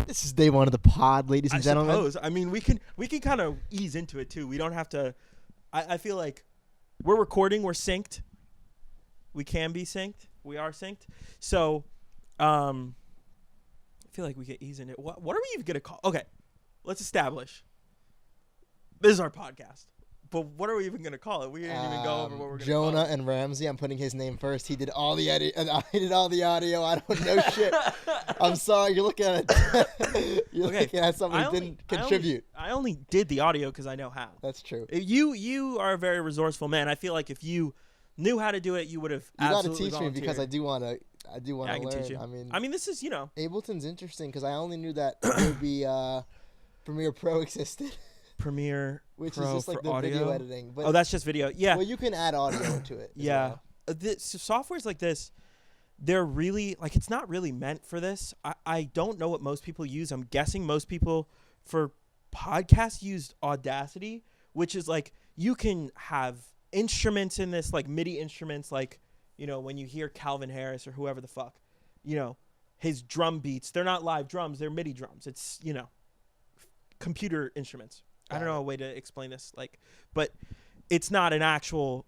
This is day one of the pod, ladies and gentlemen. Suppose. I mean, we can kind of ease into it too. We don't have to. I feel like we're recording. We're synced. We can be synced. We are synced. So, I feel like we can ease into it. What are we even gonna call? Okay, let's establish. This is our podcast. But what are we even gonna call it? We didn't even go over what we're gonna call it. Jonah and Ramsey. I'm putting his name first. He did all the edit. I did all the audio. I don't know shit. I'm sorry. You're looking at it. Looking at something that didn't contribute. I only did the audio because I know how. That's true. You are a very resourceful man. I feel like if you knew how to do it, you would have. You got to teach me because I do want to. I do want to learn. Teach you. I mean, this is Ableton's interesting because I only knew that it would be Premiere Pro existed. Premiere Which Pro is just like the audio. video editing. But that's just video. Yeah. Well, you can add audio to it. Yeah. Well. Softwares like this, they're really like it's not really meant for this. I don't know what most people use. I'm guessing most people for podcasts used Audacity, which is like you can have instruments in this, like MIDI instruments, like when you hear Calvin Harris or whoever the fuck, his drum beats. They're not live drums. They're MIDI drums. It's computer instruments. I don't know a way to explain this, but it's not an actual.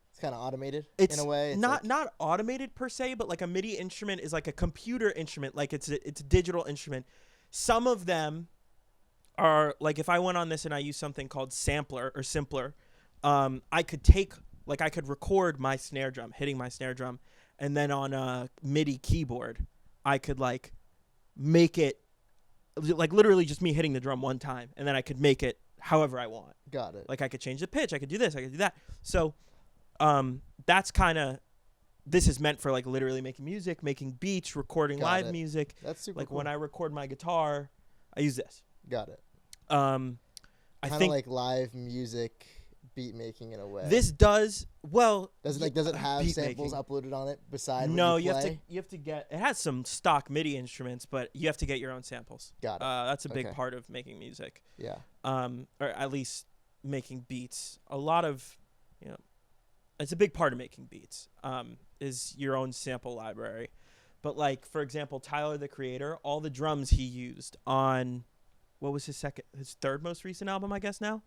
It's kind of automated in a way. It's not automated per se, but like a MIDI instrument is like a computer instrument. Like it's a digital instrument. Some of them are like if I went on this and I use something called sampler or simpler, I could record my snare drum, hitting my snare drum, and then on a MIDI keyboard, I could like make it. Like literally just me hitting the drum one time, and then I could make it however I want. Got it. Like I could change the pitch, I could do this, I could do that. So, that's kind of this is meant for like literally making music, making beats, recording live music. That's super like cool. when I record my guitar, I use this. Got it. I think like live music beat making in a way. This does well. Does it have samples uploaded on it besides? No, you have to get. It has some stock MIDI instruments, but you have to get your own samples. Got it. That's a big part of making music. Yeah. Or at least making beats. A lot of, it's a big part of making beats. Is your own sample library, but like for example, Tyler the Creator, all the drums he used on, what was his third most recent album, I guess now.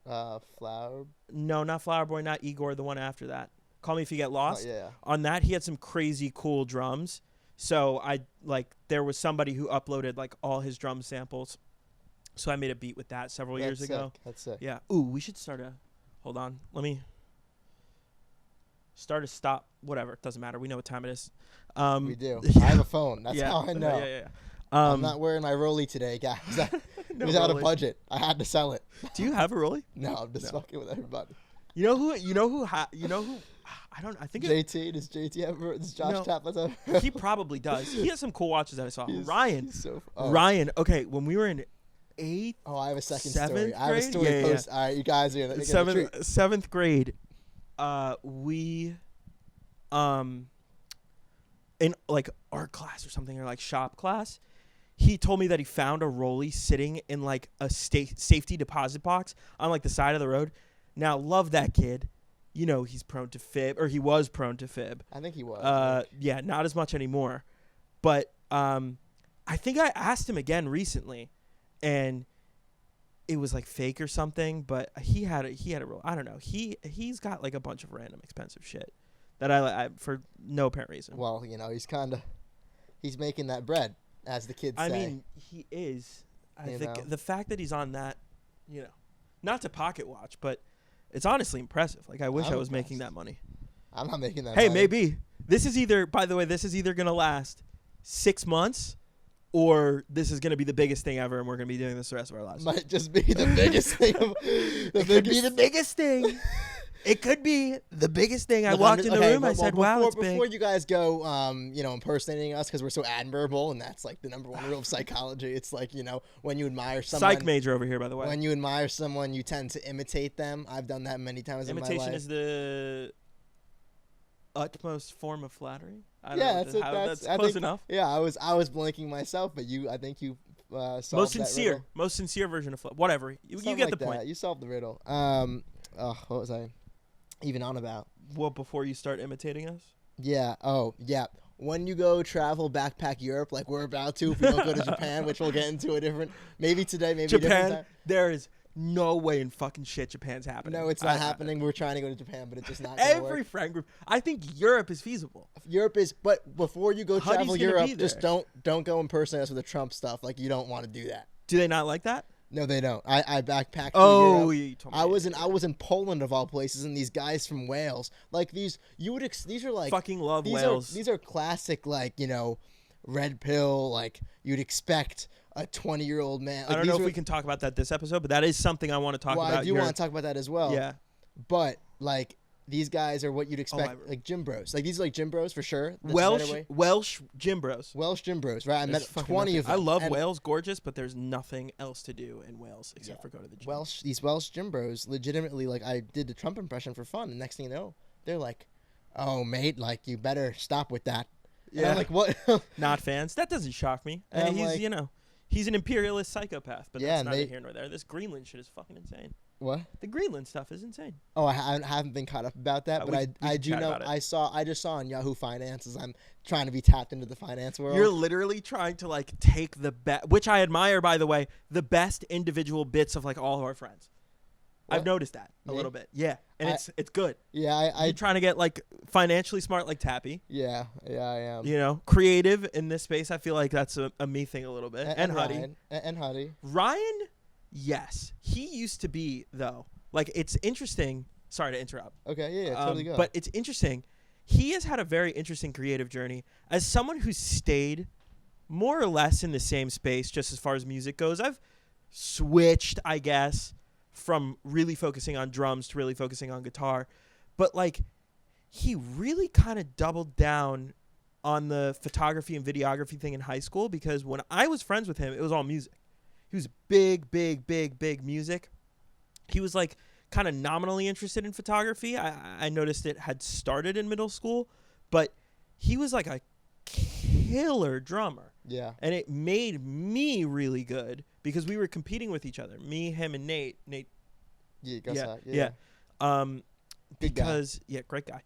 Flower. No, not Flower Boy, not Igor. The one after that, Call Me If You Get Lost. Oh, yeah. On that, he had some crazy cool drums. So there was somebody who uploaded like all his drum samples. So I made a beat with that several years ago. That's sick. Yeah. Ooh, we should start a. Hold on. Let me. Start a stop. Whatever. It doesn't matter. We know what time it is. We do. Yeah. I have a phone. That's how I know. Yeah. I'm not wearing my Rolly today, guys. It was out of budget. I had to sell it. Do you have a Rolly? No, I'm just fucking with everybody. You know who? I don't. I think JT. Does JT ever? Does Josh Tapless ever? He probably does. He has some cool watches that I saw. Ryan. Ryan. Okay, when we were in 8th. Oh, I have a second story. Grade? I have a story post. All right, you guys are gonna seventh grade. We in like art class or something, or like shop class, he told me that he found a Rolly sitting in like a safety deposit box on like the side of the road. Now, love that kid. He's prone to fib, or he was prone to fib. I think he was. Yeah, not as much anymore. But I think I asked him again recently, and it was like fake or something. But he had a Rolly. I don't know. He's got like a bunch of random expensive shit that I for no apparent reason. Well, he's making that bread, as the kids say. I mean, he is. I think the fact that he's on that, not to pocket watch, but it's honestly impressive. Like I wish I was making that money. I'm not making that. Hey, money. Maybe this is either. By the way, this is either gonna last 6 months, or this is gonna be the biggest thing ever, and we're gonna be doing this the rest of our lives. Might just be the biggest thing. It could be the biggest thing. It could be the biggest thing. I walked in the room. I said, "Wow, it's big." Before you guys go, impersonating us because we're so admirable, and that's like the number one rule of psychology. It's like when you admire someone. Psych major over here, by the way. When you admire someone, you tend to imitate them. I've done that many times in my life. Imitation is the utmost form of flattery. That's close enough. Yeah, I was blinking myself, but I think you solved most sincere version of whatever. You get the point. You solved the riddle. What was I even on about? Well, before you start imitating us? Yeah. Oh, yeah. when you go travel backpack Europe, like we're about to, if we don't go to Japan, which we'll get into a different, maybe today, maybe Japan, a different time. There is no way in fucking shit Japan's happening. No, it's not happening. We're trying to go to Japan, but it's just not. Every friend group. I think Europe is feasible. Europe is, but before you go travel Europe, just don't go impersonate us with the Trump stuff. Like you don't want to do that. Do they not like that? No, they don't. I backpacked. Oh, you told me. I was in Poland of all places, and these guys from Wales, like these are like fucking love Wales. These are classic, like red pill. Like you'd expect a 20-year-old man. Like, I don't know if we can talk about that this episode, but that is something I want to talk about. I do want to talk about that as well. Yeah, but like. These guys are what you'd expect, like gym bros. Like these are like gym bros for sure. That's Welsh gym bros. Welsh gym bros, right? I met 20 of them. I love Wales, gorgeous, but there's nothing else to do in Wales except for go to the gym. These Welsh gym bros, legitimately, like I did the Trump impression for fun, and next thing you know, they're like, "Oh, mate, like you better stop with that." Yeah, and I'm like, what? Not fans. That doesn't shock me. And he's like, he's an imperialist psychopath, but that's neither here nor there. This Greenland shit is fucking insane. What? The Greenland stuff is insane. Oh, I haven't been caught up about that, but I do know. I just saw on Yahoo Finance as I'm trying to be tapped into the finance world. You're literally trying to like take the best, which I admire, by the way, the best individual bits of like all of our friends. What? I've noticed that a little bit. Yeah, and it's good. Yeah, you're trying to get like financially smart like Tappy. Yeah, I am. Creative in this space. I feel like that's a me thing a little bit. And Huddy. And Huddy. Ryan. Yes. He used to be, though. Like, it's interesting. Sorry to interrupt. Okay, yeah, totally go. But it's interesting. He has had a very interesting creative journey. As someone who's stayed more or less in the same space, just as far as music goes, I've switched, I guess, from really focusing on drums to really focusing on guitar. But, like, he really kind of doubled down on the photography and videography thing in high school because when I was friends with him, it was all music. He was big music. He was like kind of nominally interested in photography. I noticed it had started in middle school, but he was like a killer drummer. Yeah. And it made me really good because we were competing with each other. Me, him, and Nate. Yeah. Because great guy.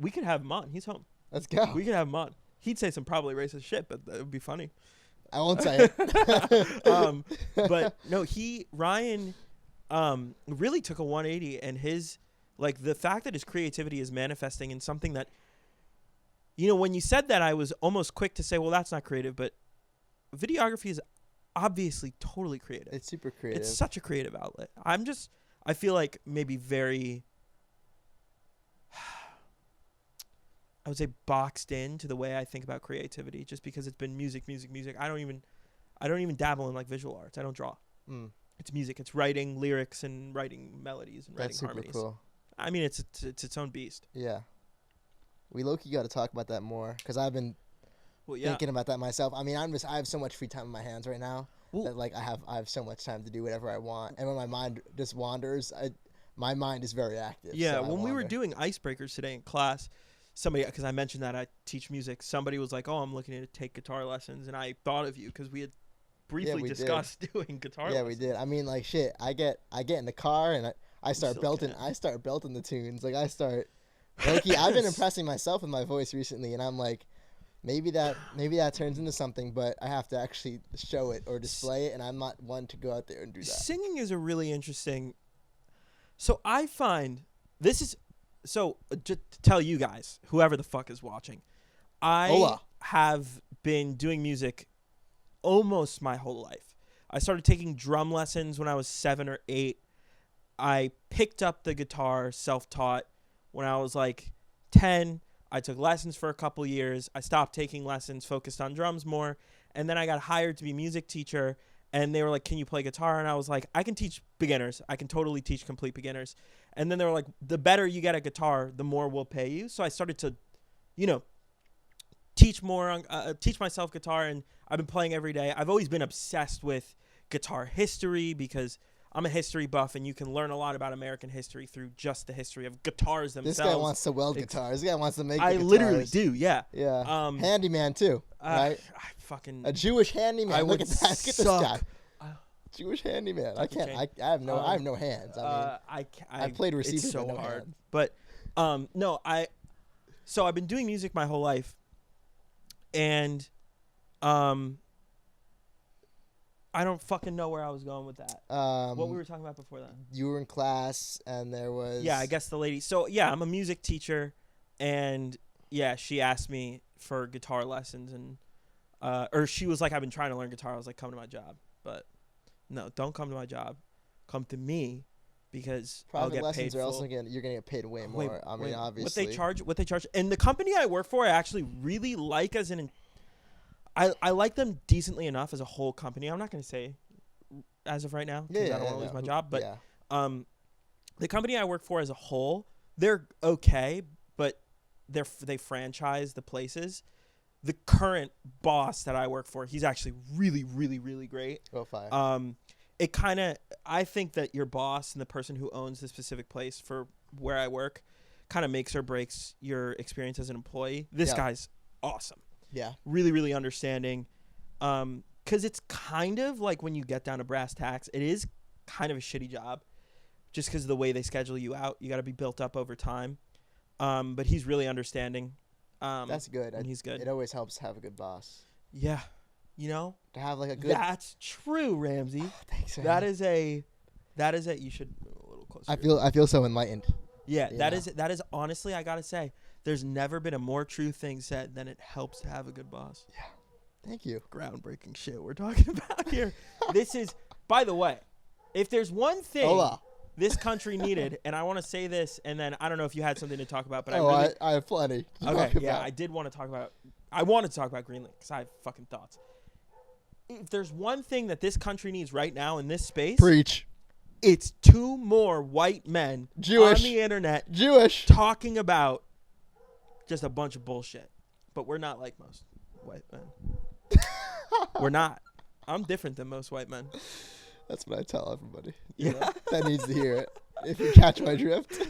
We could have him on. He's home. Let's go. We could have him on. He'd say some probably racist shit, but that would be funny. I won't say it. But no, Ryan really took a 180, and his like the fact that his creativity is manifesting in something that when you said that, I was almost quick to say, well, that's not creative, but videography is obviously totally creative. It's super creative. It's such a creative outlet. I feel like maybe very I would say boxed in to the way I think about creativity just because it's been music. I don't even dabble in like visual arts. I don't draw. It's music. It's writing lyrics and writing melodies and writing harmonies. That's super cool. I mean, it's its own beast. Yeah. We low-key got to talk about that more because I've been thinking about that myself. I mean, I have so much free time in my hands right now that like I have so much time to do whatever I want. And when my mind just wanders, my mind is very active. Yeah, so when we were doing icebreakers today in class, somebody, because I mentioned that I teach music, somebody was like, "Oh, I'm looking to take guitar lessons," and I thought of you because we had briefly discussed doing guitar lessons. Yeah, we did. I mean, like shit. I get in the car and I start belting. I start belting the tunes. Like I've been impressing myself with my voice recently, and I'm like, maybe that turns into something, but I have to actually show it or display it, and I'm not one to go out there and do that. Singing is a really interesting. So I find this is. So, just to tell you guys, whoever the fuck is watching, I have been doing music almost my whole life. I started taking drum lessons when I was 7 or 8. I picked up the guitar self-taught when I was like 10. I took lessons for a couple years. I stopped taking lessons, focused on drums more. And then I got hired to be a music teacher. And they were like, "Can you play guitar?" And I was like, "I can teach beginners. I can totally teach complete beginners." And then they were like, "The better you get at guitar, the more we'll pay you." So I started to, teach myself guitar, and I've been playing every day. I've always been obsessed with guitar history because I'm a history buff, and you can learn a lot about American history through just the history of guitars themselves. This guy wants to weld guitars. This guy wants to make I guitars. Literally do, yeah. Yeah. Handyman, too, right? A Jewish handyman. Look at that. Look at this guy. Jewish handyman. I can't. Okay. I have no hands. I mean, I played receiver. It's so but no hard. hands. But no, So I've been doing music my whole life, And I don't fucking know where I was going with that. What we were talking about before that. You were in class, and there was... Yeah, I guess the lady. So, yeah, I'm a music teacher, and, yeah, she asked me for guitar lessons, and or she was like, I've been trying to learn guitar. I was like, come to my job. But, no, don't come to my job. Come to me, because private I'll get lessons paid are also full. you're gonna get paid way more. I mean, obviously. What they charge. And the company I work for, I actually really like I like them decently enough as a whole company. I'm not going to say as of right now because I don't want to lose my job. But the company I work for as a whole, they're okay, but they franchise the places. The current boss that I work for, he's actually really, really, really great. Oh, fire. It kind of, I think that your boss and the person who owns the specific place for where I work kind of makes or breaks your experience as an employee. This guy's awesome. Yeah. Really, really understanding. Because it's kind of like when you get down to brass tacks, it is kind of a shitty job just because of the way they schedule you out. You got to be built up over time. But he's really understanding. That's good. And he's good. It always helps to have a good boss. Yeah. You know? To have like a good... That's true, Ramsey. Thanks, man. That is a... You should move a little closer. I feel so enlightened. Yeah, that is honestly, I got to say, there's never been a more true thing said than it helps to have a good boss. Yeah. Thank you. Groundbreaking shit we're talking about here. This is, by the way, if there's one thing this country needed, and I want to say this, and then I don't know if you had something to talk about, but I have plenty. Okay, yeah, I did want to talk about, I wanted to talk about Greenland because I have fucking thoughts. If there's one thing that this country needs right now in this space. Preach. It's 2 more white men Jewish. on the internet Jewish talking about just a bunch of bullshit. But we're not like most white men. We're not. I'm different than most white men. That's what I tell everybody. Yeah. You know, that needs to hear it. If you catch my drift.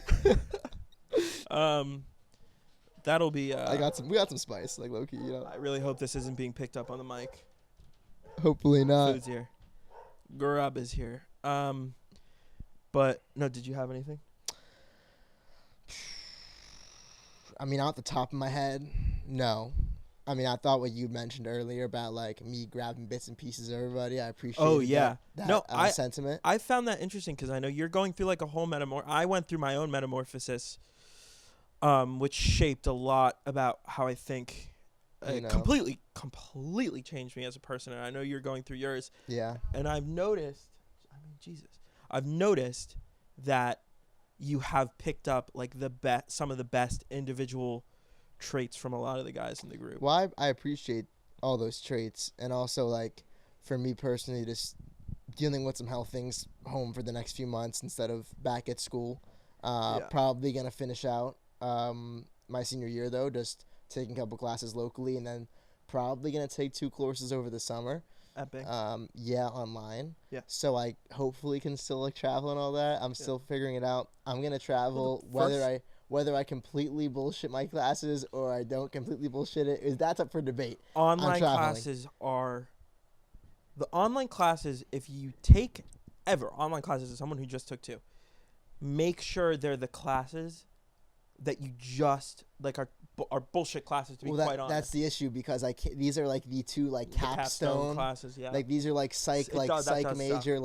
That'll be we got some spice, like low-key, you know. I really hope this isn't being picked up on the mic. Hopefully not. Food's here. Grub is here. But no, did you have anything? I mean, off the top of my head, no. I mean, I thought what you mentioned earlier about like me grabbing bits and pieces of everybody. I appreciate that sentiment. I found that interesting because I know you're going through like a whole I went through my own metamorphosis, which shaped a lot about how I think. Completely changed me as a person, and I know you're going through yours. Yeah. And I've noticed that you have picked up like some of the best individual traits from a lot of the guys in the group. Well, I appreciate all those traits, and also like for me personally, just dealing with some health things home for the next few months instead of back at school. Probably gonna finish out my senior year though, just taking a couple classes locally, and then probably gonna take 2 courses over the summer. Epic. Online. Yeah. So I hopefully can still like travel and all that. I'm still figuring it out. I'm gonna travel whether I completely bullshit my classes or I don't completely bullshit it. That's up for debate. Online classes, if you take online classes as someone who just took 2, make sure they're the classes that you just like are bullshit classes, to be quite honest. That's the issue because these are like the 2 like capstone classes. Yeah. Like these are like psych major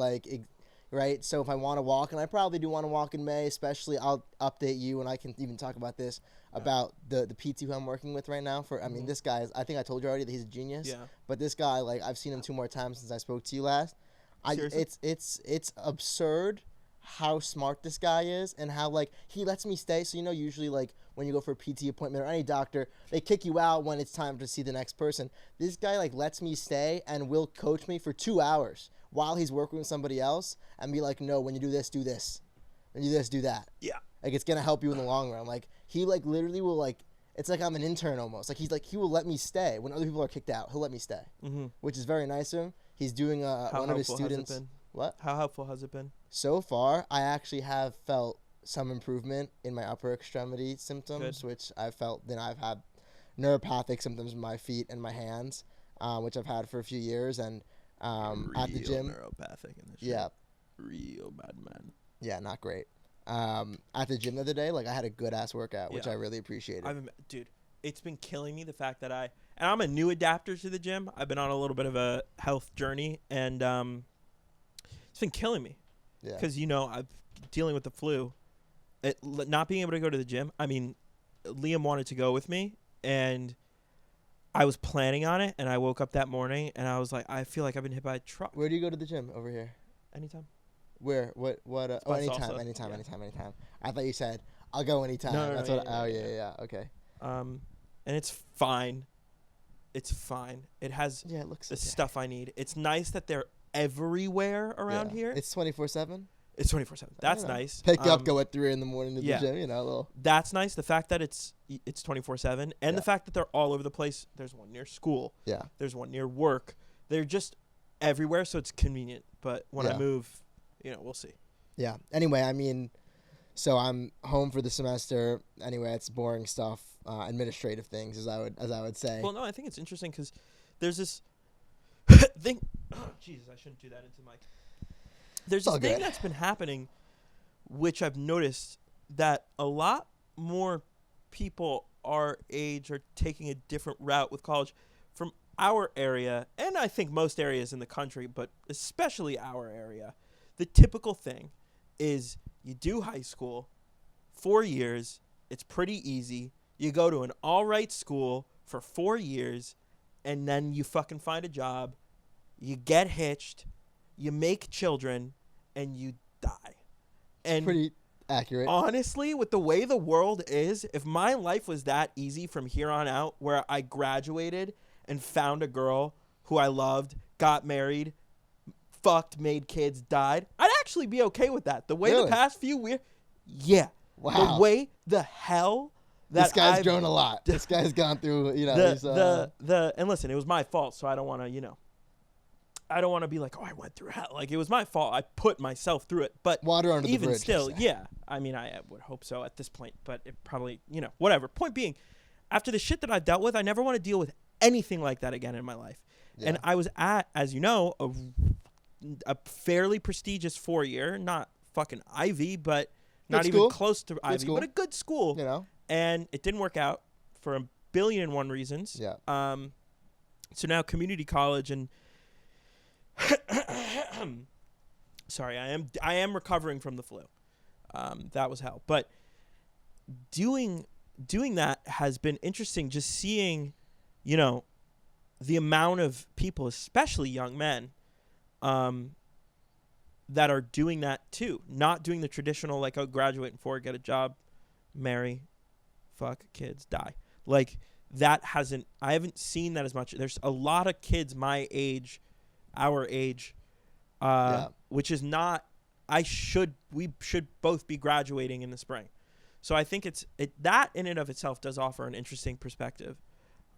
right. So if I want to walk, and I probably do want to walk in May, especially I'll update you, and I can even talk about this about the PT who I'm working with right now. I mean, this guy I think I told you already that he's a genius. Yeah. But this guy, like, I've seen him 2 more times since I spoke to you last. It's absurd how smart this guy is and how like he lets me stay. So usually like when you go for a PT appointment or any doctor, they kick you out when it's time to see the next person. This guy like lets me stay and will coach me for 2 hours while he's working with somebody else and be like, no, when you do this, do this. When you do this, do that. Yeah. Like it's gonna help you in the long run. Like he like literally will like, it's like I'm an intern almost. Like he will let me stay when other people are kicked out. He'll let me stay, which is very nice of him. He's doing one of his students. Has it been? What? How helpful has it been? So far, I actually have felt some improvement in my upper extremity symptoms, which I've felt. Then I've had neuropathic symptoms in my feet and my hands, which I've had for a few years. And at the gym, neuropathic in this yeah, real bad man. Yeah, not great. At the gym the other day, like I had a good ass workout, which I really appreciated. Dude, it's been killing me the fact that and I'm a new adapter to the gym. I've been on a little bit of a health journey, and it's been killing me. Yeah. Because, I'm dealing with the flu. Not being able to go to the gym. I mean, Liam wanted to go with me, and I was planning on it, and I woke up that morning, and I was like, I feel like I've been hit by a truck. Where do you go to the gym over here? Anytime. Where? What? Anytime. I thought you said, I'll go anytime. No, That's what. Yeah. Okay. And it's fine. It's fine. It has it looks the stuff I need. It's nice that they're everywhere around here. It's 24/7. It's 24/7. That's nice. Pick you up, go at 3 in the morning to the gym. A little. That's nice. The fact that it's 24/7, and the fact that they're all over the place. There's one near school. Yeah. There's one near work. They're just everywhere, so it's convenient. But when I move, we'll see. Yeah. Anyway, I mean, so I'm home for the semester. Anyway, it's boring stuff, administrative things, as I would say. Well, no, I think it's interesting because there's this thing. Oh, Jesus, I shouldn't do that into the mic. There's this thing that's been happening, which I've noticed that a lot more people our age are taking a different route with college from our area, and I think most areas in the country, but especially our area. The typical thing is you do high school, 4 years, it's pretty easy. You go to an all right school for 4 years, and then you fucking find a job, you get hitched, you make children, and you die. And pretty accurate. Honestly, with the way the world is, if my life was that easy from here on out, where I graduated and found a girl who I loved, got married, fucked, made kids, died, I'd actually be okay with that. The way the past few years, wow. The way the hell that this guy's grown a lot. This guy's gone through, and listen, it was my fault, so I don't want to, I don't want to be like, oh, I went through hell. Like, it was my fault. I put myself through it. But water under the bridge. Even still, yeah. I mean, I would hope so at this point, but it probably, whatever. Point being, after the shit that I've dealt with, I never want to deal with anything like that again in my life. Yeah. And I was at, as you know, a fairly prestigious 4-year, not fucking Ivy, but not even close to Ivy, but a good school. And it didn't work out for 1,000,000,001 reasons. Yeah. So now community college, and sorry, I am recovering from the flu. That was hell. But doing that has been interesting, just seeing, the amount of people, especially young men, that are doing that too. Not doing the traditional, like, oh, graduate in 4, get a job, marry, fuck, kids, die. Like, I haven't seen that as much. There's a lot of kids my age, our age, which is not, we should both be graduating in the spring. So I think that in and of itself does offer an interesting perspective.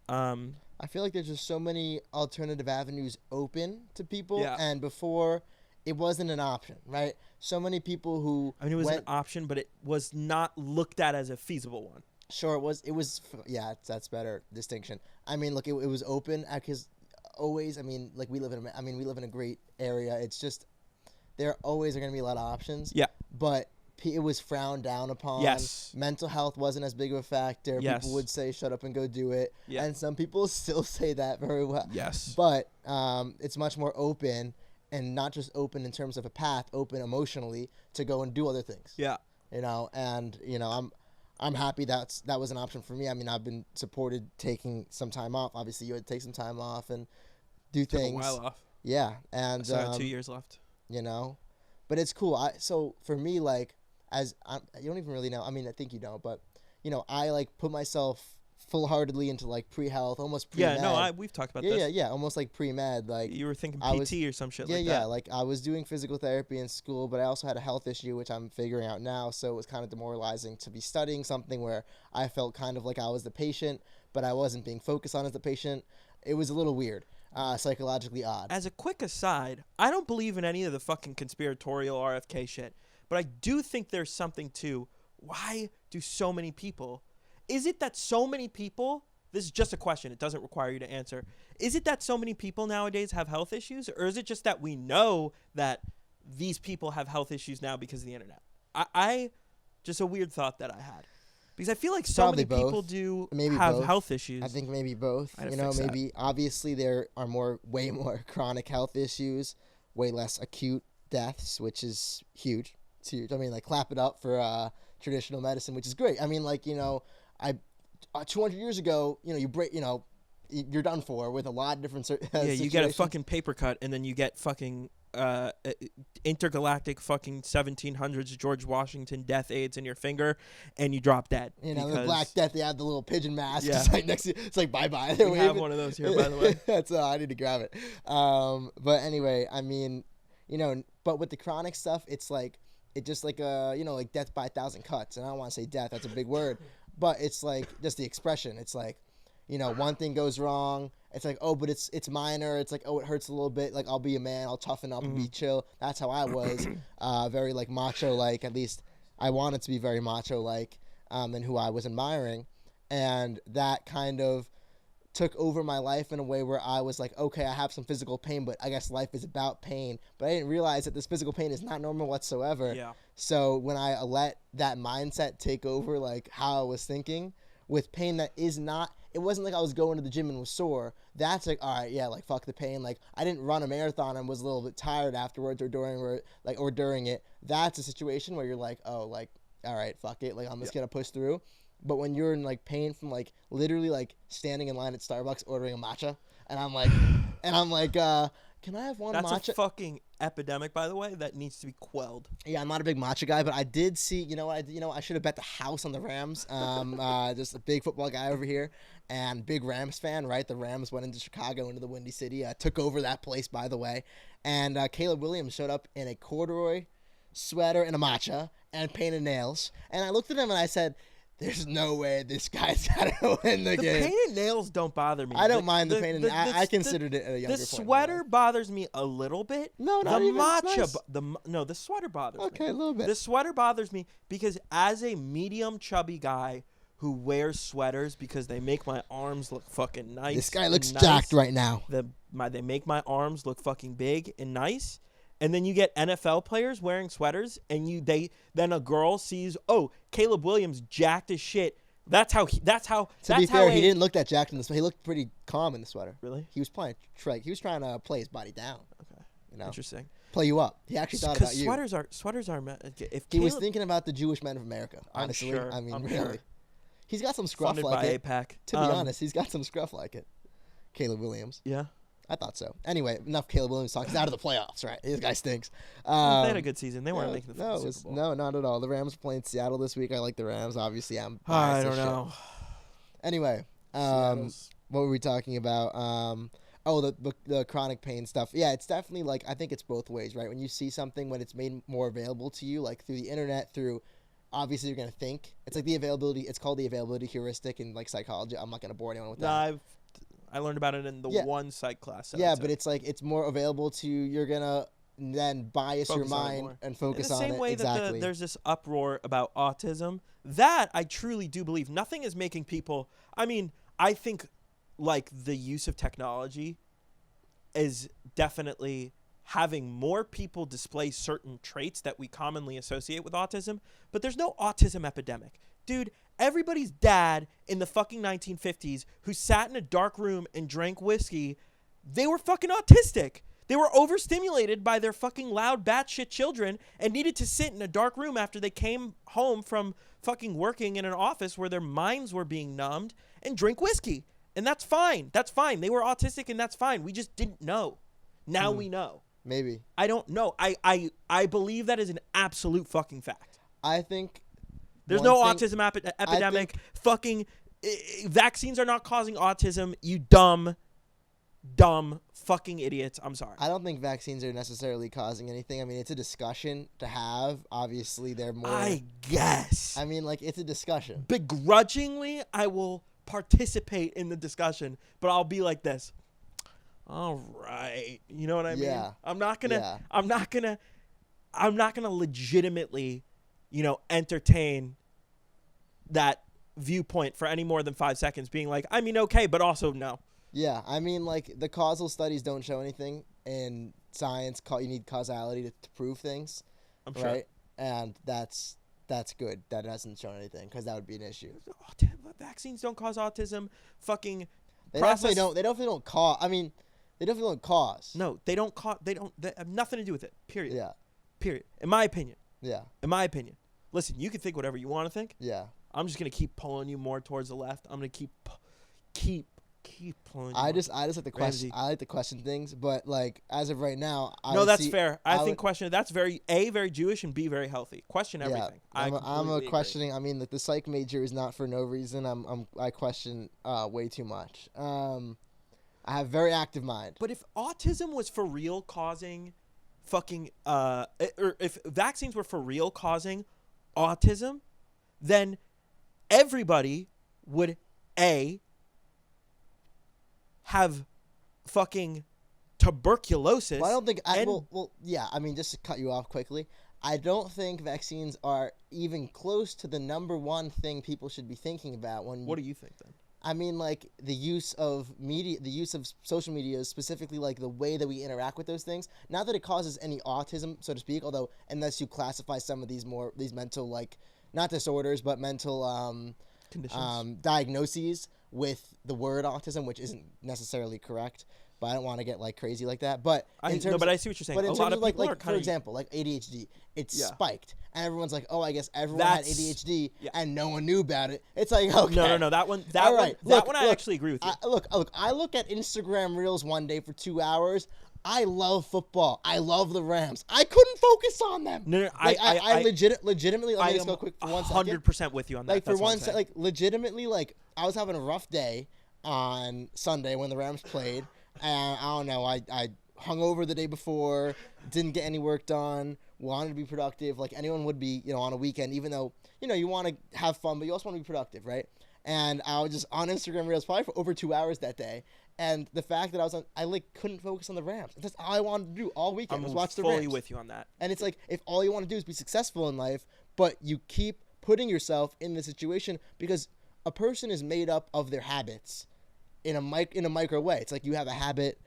I feel like there's just so many alternative avenues open to people, and before it wasn't an option, right? So many people who it was an option, but it was not looked at as a feasible one. Sure, it was. Yeah, that's better distinction. I mean, look, it was open because always. I mean, like we live in a great area. It's just there always are going to be a lot of options. Yeah, but it was frowned down upon. Yes. Mental health wasn't as big of a factor. Yes. People would say, shut up and go do it. Yeah. And some people still say that very well. Yes. But it's much more open, and not just open in terms of a path, open emotionally to go and do other things. Yeah. I'm happy that was an option for me. I mean, I've been supported taking some time off. Obviously, you had to take some time off and do things. Took a while off. Yeah. And I still have 2 years left. But it's cool. So for me, like, you don't even really know. I mean, I think you know, but I like put myself full-heartedly into like pre-health, almost pre-med. Yeah, no, we've talked about this. Yeah, almost like pre-med. Like you were thinking PT or some shit like that. Yeah, like I was doing physical therapy in school, but I also had a health issue, which I'm figuring out now. So it was kind of demoralizing to be studying something where I felt kind of like I was the patient, but I wasn't being focused on as the patient. It was a little weird. Psychologically odd. As a quick aside, I don't believe in any of the fucking conspiratorial RFK shit, but I do think there's something to why do so many people... Is it that so many people... This is just a question. It doesn't require you to answer. Is it that so many people nowadays have health issues, or is it just that we know that these people have health issues now because of the internet? I just a weird thought that I had. Because I feel like so Probably many people both. do Maybe have both. health issues. I think maybe both. I had to You know, fix that. maybe obviously there are way more chronic health issues, way less acute deaths, which is huge. It's huge. I mean, like clap it up for traditional medicine, which is great. I mean, like, you know, 200 years ago, you know, you're done for with a lot of different situations. You get a fucking paper cut, and then you get fucking intergalactic fucking 1700s George Washington death aids in your finger, and you drop dead. You know, the Black Death, they have the little pigeon mask. Yeah. It's like next to, it's like bye-bye. We have one of those here, by the way. That's I need to grab it. But anyway, I mean, you know, but with the chronic stuff, it's like, it just like, you know, like death by 1,000 cuts. And I don't want to say death, that's a big word. But it's like, just the expression. It's like, you know, one thing goes wrong. It's like, oh, but it's minor. It's like, oh, it hurts a little bit. Like, I'll be a man. I'll toughen up and be chill. That's how I was. Very, like, macho-like. At least I wanted to be very macho-like and who I was admiring. And that kind of took over my life in a way where I was like, okay, I have some physical pain, but I guess life is about pain. But I didn't realize that this physical pain is not normal whatsoever. Yeah. So when I let that mindset take over, like, how I was thinking with pain that is not... It wasn't like I was going to the gym and was sore. That's like, all right, yeah, like, fuck the pain. Like, I didn't run a marathon and was a little bit tired afterwards or during it. That's a situation where you're like, oh, like, all right, fuck it. Like, I'm just going to push through. But when you're in, like, pain from, like, literally, like, standing in line at Starbucks ordering a matcha, and I'm like, can I have one matcha? That's a fucking epidemic, by the way, that needs to be quelled. Yeah, I'm not a big matcha guy, but I did see, I should have bet the house on the Rams. Just a big football guy over here and big Rams fan, right? The Rams went into Chicago, into the Windy City, took over that place, by the way. And Caleb Williams showed up in a corduroy sweater and a matcha and painted nails. And I looked at him and I said, there's no way this guy's got to win the game. The painted nails don't bother me. I don't mind the painted nails. I considered it at a younger point. The sweater bothers me a little bit. No, not even. Matcha, the sweater bothers me. Okay, a little bit. The sweater bothers me because as a medium chubby guy who wears sweaters because they make my arms look fucking nice. This guy looks jacked right now. They make my arms look fucking big and nice. And then you get NFL players wearing sweaters, and then a girl sees, oh, Caleb Williams jacked as shit. To be fair, he didn't look that jacked in the sweater. He looked pretty calm in the sweater. Really? He was trying to play his body down. Okay. You know? Interesting. Play you up. He actually thought about you. Sweaters are he was thinking about the Jewish men of America. Honestly, I'm sure. I mean, I'm really. sure. He's got some scruff Funded like by it. APAC. To be honest, he's got some scruff like it. Caleb Williams. Yeah. I thought so. Anyway, enough Caleb Williams talk. He's out of the playoffs, right? This guy stinks. They had a good season. They weren't making the Super Bowl. No, not at all. The Rams are playing Seattle this week. I like the Rams. Obviously, I'm I biased don't as shit. know. Anyway, what were we talking about? The chronic pain stuff. Yeah, it's definitely like, I think it's both ways, right? When you see something, when it's made more available to you, like through the internet, obviously you're going to think. It's like it's called the availability heuristic in like psychology. I'm not going to bore anyone with that. I learned about it in the one psych class. Yeah, but it's like it's more available to you. You're going to then bias your mind and focus on it. In the same way exactly. that there's this uproar about autism, that I truly do believe. Nothing is making people... I mean, I think like the use of technology is definitely having more people display certain traits that we commonly associate with autism, but there's no autism epidemic. Dude, everybody's dad in the fucking 1950s who sat in a dark room and drank whiskey, they were fucking autistic. They were overstimulated by their fucking loud batshit children and needed to sit in a dark room after they came home from fucking working in an office where their minds were being numbed and drink whiskey. And that's fine. That's fine. They were autistic and that's fine. We just didn't know. Now we know. Maybe. I don't know. I believe that is an absolute fucking fact. I think... There's no autism epidemic. Fucking vaccines are not causing autism. You dumb fucking idiots. I'm sorry. I don't think vaccines are necessarily causing anything. I mean, it's a discussion to have. Obviously, they're more... I guess. I mean, like, it's a discussion. Begrudgingly, I will participate in the discussion, but I'll be like this. All right. You know what I mean? Yeah. I'm not gonna legitimately, entertain that viewpoint for any more than 5 seconds, being like, I mean, okay, but also no. Yeah, I mean, like, the causal studies don't show anything in science. You need causality to prove things, I'm sure. Right? And that's that's good. That hasn't shown anything because that would be an issue. Vaccines don't cause autism. Fucking They definitely don't. They definitely don't cause. I mean, they definitely don't cause. No, they don't cause. They have nothing to do with it. Period. Yeah. Period. In my opinion. Yeah. In my opinion. Listen, you can think whatever you want to think. Yeah. I'm just gonna keep pulling you more towards the left. I'm gonna keep pulling you. I just like the question. Ramsey. I like to question things, but like as of right now, that's fair. I think question. That's very Jewish, and B, very healthy. Question everything. I'm a questioning. Agree. I mean, the psych major is not for no reason. I question way too much. I have very active mind. But if autism was for real causing fucking or if vaccines were for real causing autism, then everybody would have fucking tuberculosis. Well, I don't think yeah. I mean, just to cut you off quickly, I don't think vaccines are even close to the number one thing people should be thinking about when. What do you think then? I mean, like the use of media, the use of social media, specifically like the way that we interact with those things. Not that it causes any autism, so to speak, although unless you classify some of these mental, like, not disorders, but mental conditions, diagnoses with the word autism, which isn't necessarily correct. But I don't want to get like crazy like that. But I see what you're saying. But in a terms lot of people like for example, like ADHD, it's spiked, and everyone's like, "Oh, I guess everyone had ADHD, and no one knew about it." It's like, okay, no, that one, I actually agree with you. I look at Instagram Reels one day for 2 hours. I love football. I love the Rams. I couldn't focus on them. No, I legitimately. Let me just go quick for 1 second. 100% with you on that. Like for one second, like legitimately, like I was having a rough day on Sunday when the Rams played. And I don't know, I hung over the day before, didn't get any work done, wanted to be productive, like anyone would be, on a weekend, even though, you want to have fun, but you also want to be productive, right? And I was just on Instagram Reels probably for over 2 hours that day. And the fact that I couldn't focus on the Rams. That's all I wanted to do all weekend was watch the Rams. I'm fully with you on that. And it's like, if all you want to do is be successful in life, but you keep putting yourself in this situation because a person is made up of their habits. In a micro way. It's like you have a habit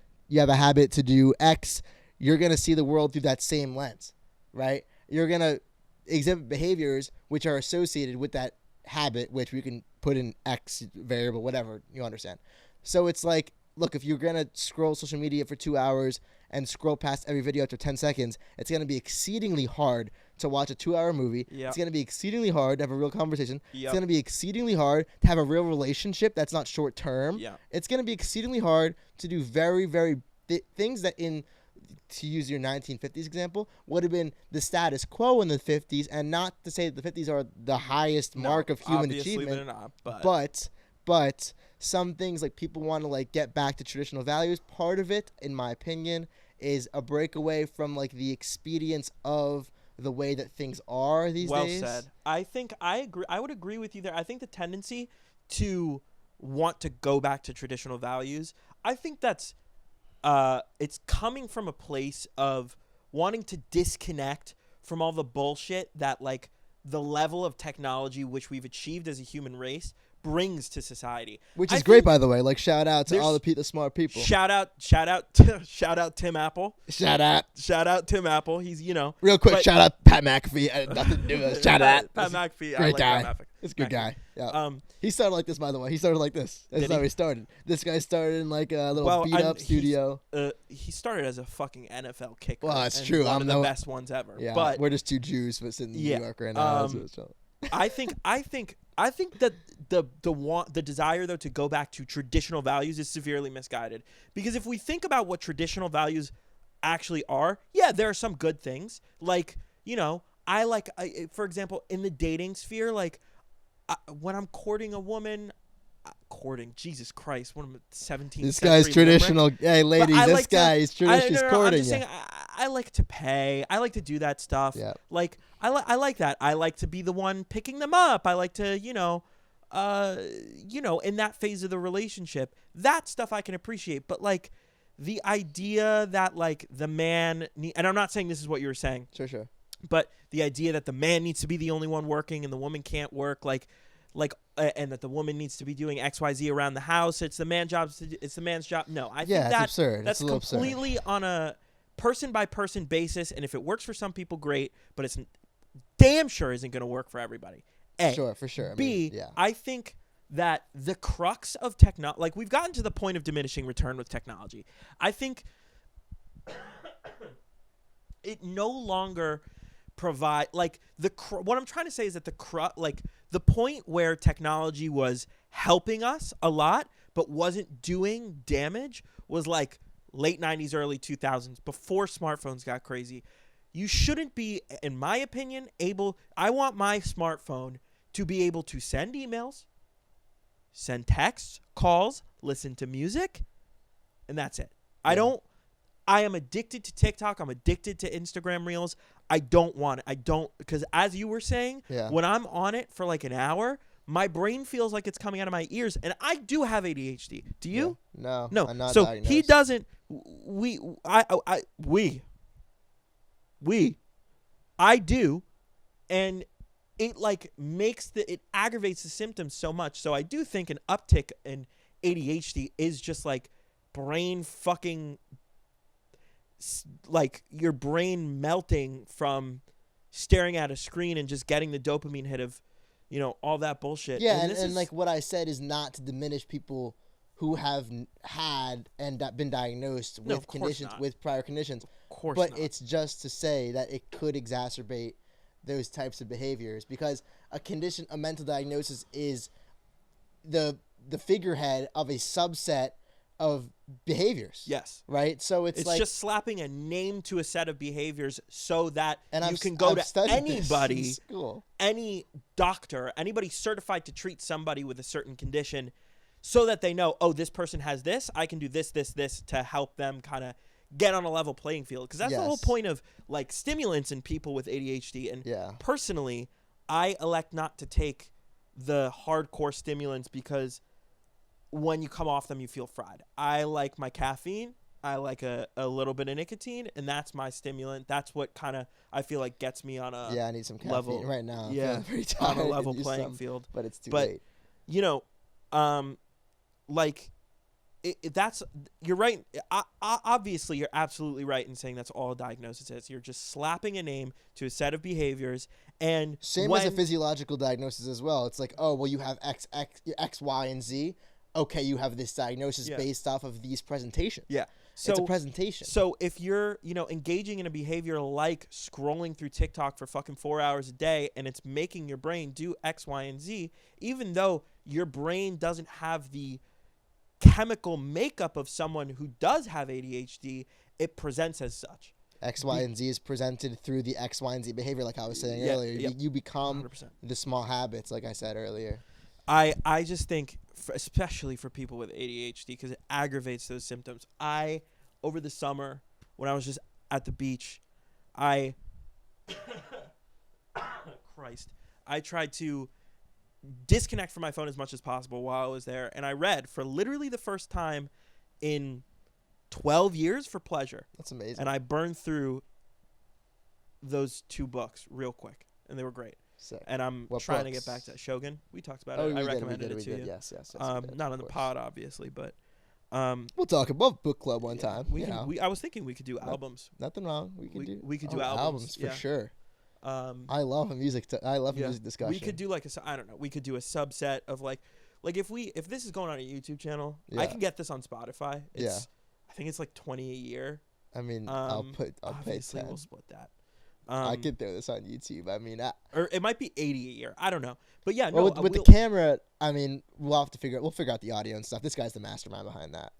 to do X, you're going to see the world through that same lens, right? You're going to exhibit behaviors which are associated with that habit, which we can put in X variable, whatever, you understand. So it's like, look, if you're going to scroll social media for 2 hours and scroll past every video after 10 seconds, it's going to be exceedingly hard to watch a 2-hour movie. Yep. It's going to be exceedingly hard to have a real conversation. Yep. It's going to be exceedingly hard to have a real relationship that's not short term. Yep. It's going to be exceedingly hard to do very, very things that to use your 1950s example, would have been the status quo in the 50s, and not to say that the 50s are the highest mark of human achievement. Not, but some things, like people want to like get back to traditional values. Part of it, in my opinion, is a breakaway from like the expedience of the way that things are these days. Well said. I think I agree. I would agree with you there. I think the tendency to want to go back to traditional values, I think that's it's coming from a place of wanting to disconnect from all the bullshit that like the level of technology which we've achieved as a human race brings to society, which is great, by the way. Like, shout out to all the smart people. Shout out Tim Apple. Shout out Tim Apple. He's real quick. Shout out Pat McAfee. Nothing to do with it. Shout out Pat McAfee. Great guy. Pat It's a good guy. Yeah. He started like this, by the way. He started like this. That's how he started. This guy started in like a little beat up studio. He started as a fucking NFL kicker. Well, that's true. One of the best ones ever. Yeah. But we're just two Jews, but sitting in New York right now. I think that the desire though to go back to traditional values is severely misguided, because if we think about what traditional values actually are, there are some good things. Like, for example, in the dating sphere, like when I'm courting a woman, Jesus Christ, when I'm 17. This guy's traditional. Hey, ladies, this guy is traditional. She's courting. I'm just saying, I like to pay. I like to do that stuff. Yeah. Like I like that. I like to be the one picking them up. I like to, in that phase of the relationship, that stuff I can appreciate. But like the idea that like the man, and I'm not saying this is what you were saying. Sure. But the idea that the man needs to be the only one working and the woman can't work, and that the woman needs to be doing XYZ around the house. It's the man's job. No, I think that's absurd. That's completely absurd. On a person by person basis. And if it works for some people, great. But damn sure isn't going to work for everybody. A. Sure, for sure. B, yeah. I think that the crux of technology, like we've gotten to the point of diminishing return with technology. I think it no longer provide like what I'm trying to say is that the point where technology was helping us a lot but wasn't doing damage was like late 90s, early 2000s, before smartphones got crazy. You shouldn't be, in my opinion, I want my smartphone to be able to send emails, send texts, calls, listen to music, and that's it. Yeah. I am addicted to TikTok. I'm addicted to Instagram Reels. I don't want it. Because as you were saying, when I'm on it for like an hour, my brain feels like it's coming out of my ears, and I do have ADHD. Do you? Yeah. No. I'm not so diagnosed. He doesn't. I do, and it like it aggravates the symptoms so much. So I do think an uptick in ADHD is just like brain fucking, like your brain melting from staring at a screen and just getting the dopamine hit of, all that bullshit. Yeah, and like what I said is not to diminish people who have had and been diagnosed with conditions, with prior conditions. Of course but not. It's just to say that it could exacerbate those types of behaviors, because a mental diagnosis is the figurehead of a subset of behaviors. Yes. Right? So it's like just slapping a name to a set of behaviors so that you can go to anybody, any doctor, anybody certified to treat somebody with a certain condition, so that they know, oh, this person has this, I can do this to help them kind of get on a level playing field. Because that's the whole point of like stimulants in people with ADHD. And personally, I elect not to take the hardcore stimulants because when you come off them, you feel fried. I like my caffeine. I like a little bit of nicotine, and that's my stimulant. That's what kind of I feel like gets me on a I need some caffeine level right now. I'm yeah, pretty tired on a level playing field. But it's too late. Like that's you're right. Obviously, you're absolutely right in saying that's all a diagnosis is. You're just slapping a name to a set of behaviors, and same as a physiological diagnosis as well. It's like, oh, well, you have X, Y, and Z. Okay, you have this diagnosis based off of these presentations. Yeah. So it's a presentation. So if you're, engaging in a behavior like scrolling through TikTok for fucking 4 hours a day, and it's making your brain do X, Y, and Z, even though your brain doesn't have the chemical makeup of someone who does have ADHD, it presents as such. X, Y, and Z is presented through the X, Y, and Z behavior, like I was saying earlier. You become 100%. The small habits, like I said earlier. I just think, especially for people with ADHD, because it aggravates those symptoms. Over the summer, when I was just at the beach, I tried to disconnect from my phone as much as possible while I was there, and I read for literally the first time in 12 years for pleasure. That's amazing. And I burned through those 2 books real quick, and they were great. Sick. And I'm trying to get back to Shogun. We talked about it. I recommended it to you. Yes. Not on the pod, obviously, but we'll talk about book club one time. I was thinking we could do albums. Nothing wrong. We could do albums for sure. I love music discussion. We could do like I don't know. We could do a subset of like if this is going on a YouTube channel, I can get this on Spotify. I think it's like $20 a year. I mean, I'll pay 10. We'll split that. I could throw this on YouTube. I mean, or it might be $80 a year. I don't know. But yeah, no. With the camera, I mean, we'll figure out the audio and stuff. This guy's the mastermind behind that.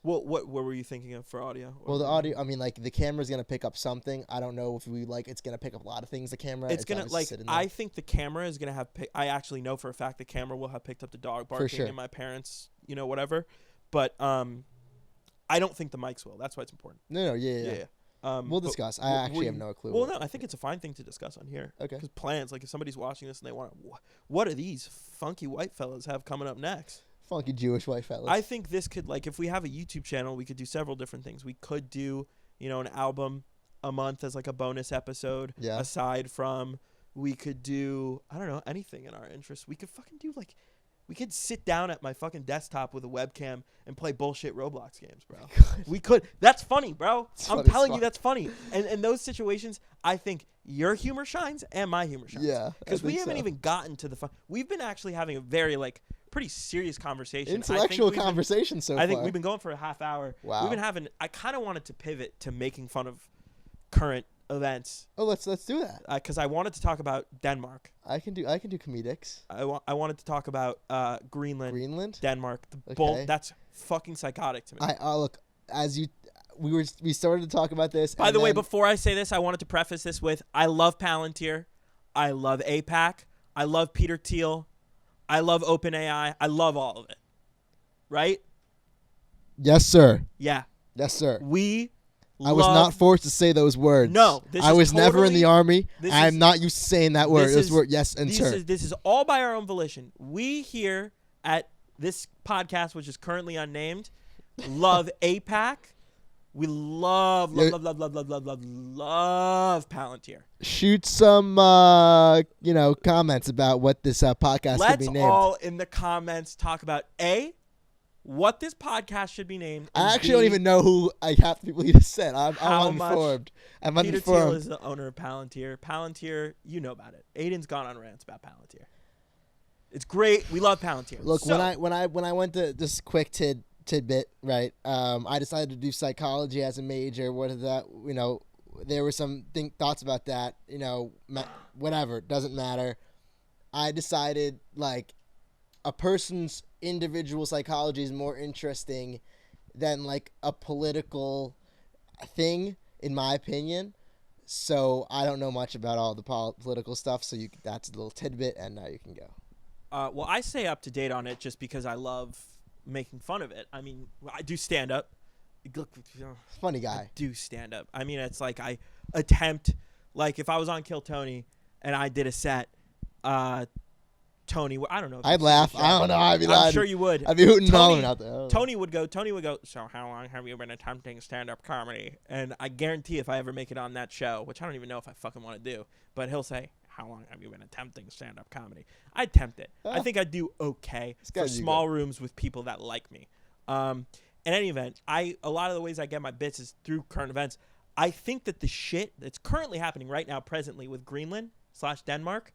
Well, what were you thinking of for audio? Well, the audio. I mean, like the camera's gonna pick up something. I don't know if it's gonna pick up a lot of things. The camera. It's gonna I think the camera is gonna have. I actually know for a fact the camera will have picked up the dog barking and my parents, whatever. But I don't think the mics will. That's why it's important. No, yeah. We'll discuss. I actually have no clue. Well, no, I think it's a fine thing to discuss on here. Okay. Because plans, like if somebody's watching this and they want, what do these funky white fellas have coming up next? Funky Jewish white fellas. I think this could, like, if we have a YouTube channel, we could do several different things. We could do, an album a month as like a bonus episode. Yeah. Aside from, we could do, I don't know, anything in our interest. We could fucking do like We could sit down at my fucking desktop with a webcam and play bullshit Roblox games, bro. We could. That's funny, bro. I'm telling you, that's funny. And in those situations, I think your humor shines and my humor shines. Yeah. Because we haven't even gotten to the fun. We've been actually having a very, like, pretty serious conversation. Intellectual conversation so far. I think we've been going for a half hour. Wow. We've been having. I kind of wanted to pivot to making fun of current events. Oh, let's do that. Because I wanted to talk about Denmark. I can do comedics. I wanted to talk about Greenland, Denmark. That's fucking psychotic to me. Look, we started to talk about this. By the way, before I say this, I wanted to preface this with I love Palantir, I love APAC, I love Peter Thiel, I love OpenAI, I love all of it. Right? Yes, sir. Yeah. Yes, sir. I was not forced to say those words. No, I was never in the army. I'm not used to saying that word. Yes and sir. This is all by our own volition. We here at this podcast, which is currently unnamed, love APAC. We love Palantir. Shoot some, comments about what this podcast could be named. Let's all in the comments talk about what this podcast should be named. I actually don't even know who half the people you just said. I'm uninformed. Peter Thiel is the owner of Palantir. Palantir, you know about it. Aiden's gone on rants about Palantir. It's great. We love Palantir. Look, when I went to this quick tidbit, right? I decided to do psychology as a major. What is that? There were some thoughts about that. Whatever, doesn't matter. I decided like a person's individual psychology is more interesting than like a political thing, in my opinion. So I don't know much about all the political stuff. So that's a little tidbit, and now you can go. Well, I stay up to date on it just because I love making fun of it. I mean, I do stand up. Funny guy. I do stand up. I mean, it's like I attempt, like if I was on Kill Tony and I did a set, Tony, I don't know. I'd laugh. I don't know. I'd be laughing. I'm sure you would. I'd be hooting and hollering out there. Tony would go, so how long have you been attempting stand-up comedy? And I guarantee if I ever make it on that show, which I don't even know if I fucking want to do, but he'll say, how long have you been attempting stand-up comedy? I'd attempt it. I think I'd do okay for small rooms with people that like me. In any event, a lot of the ways I get my bits is through current events. I think that the shit that's currently happening right now, presently with Greenland/Denmark,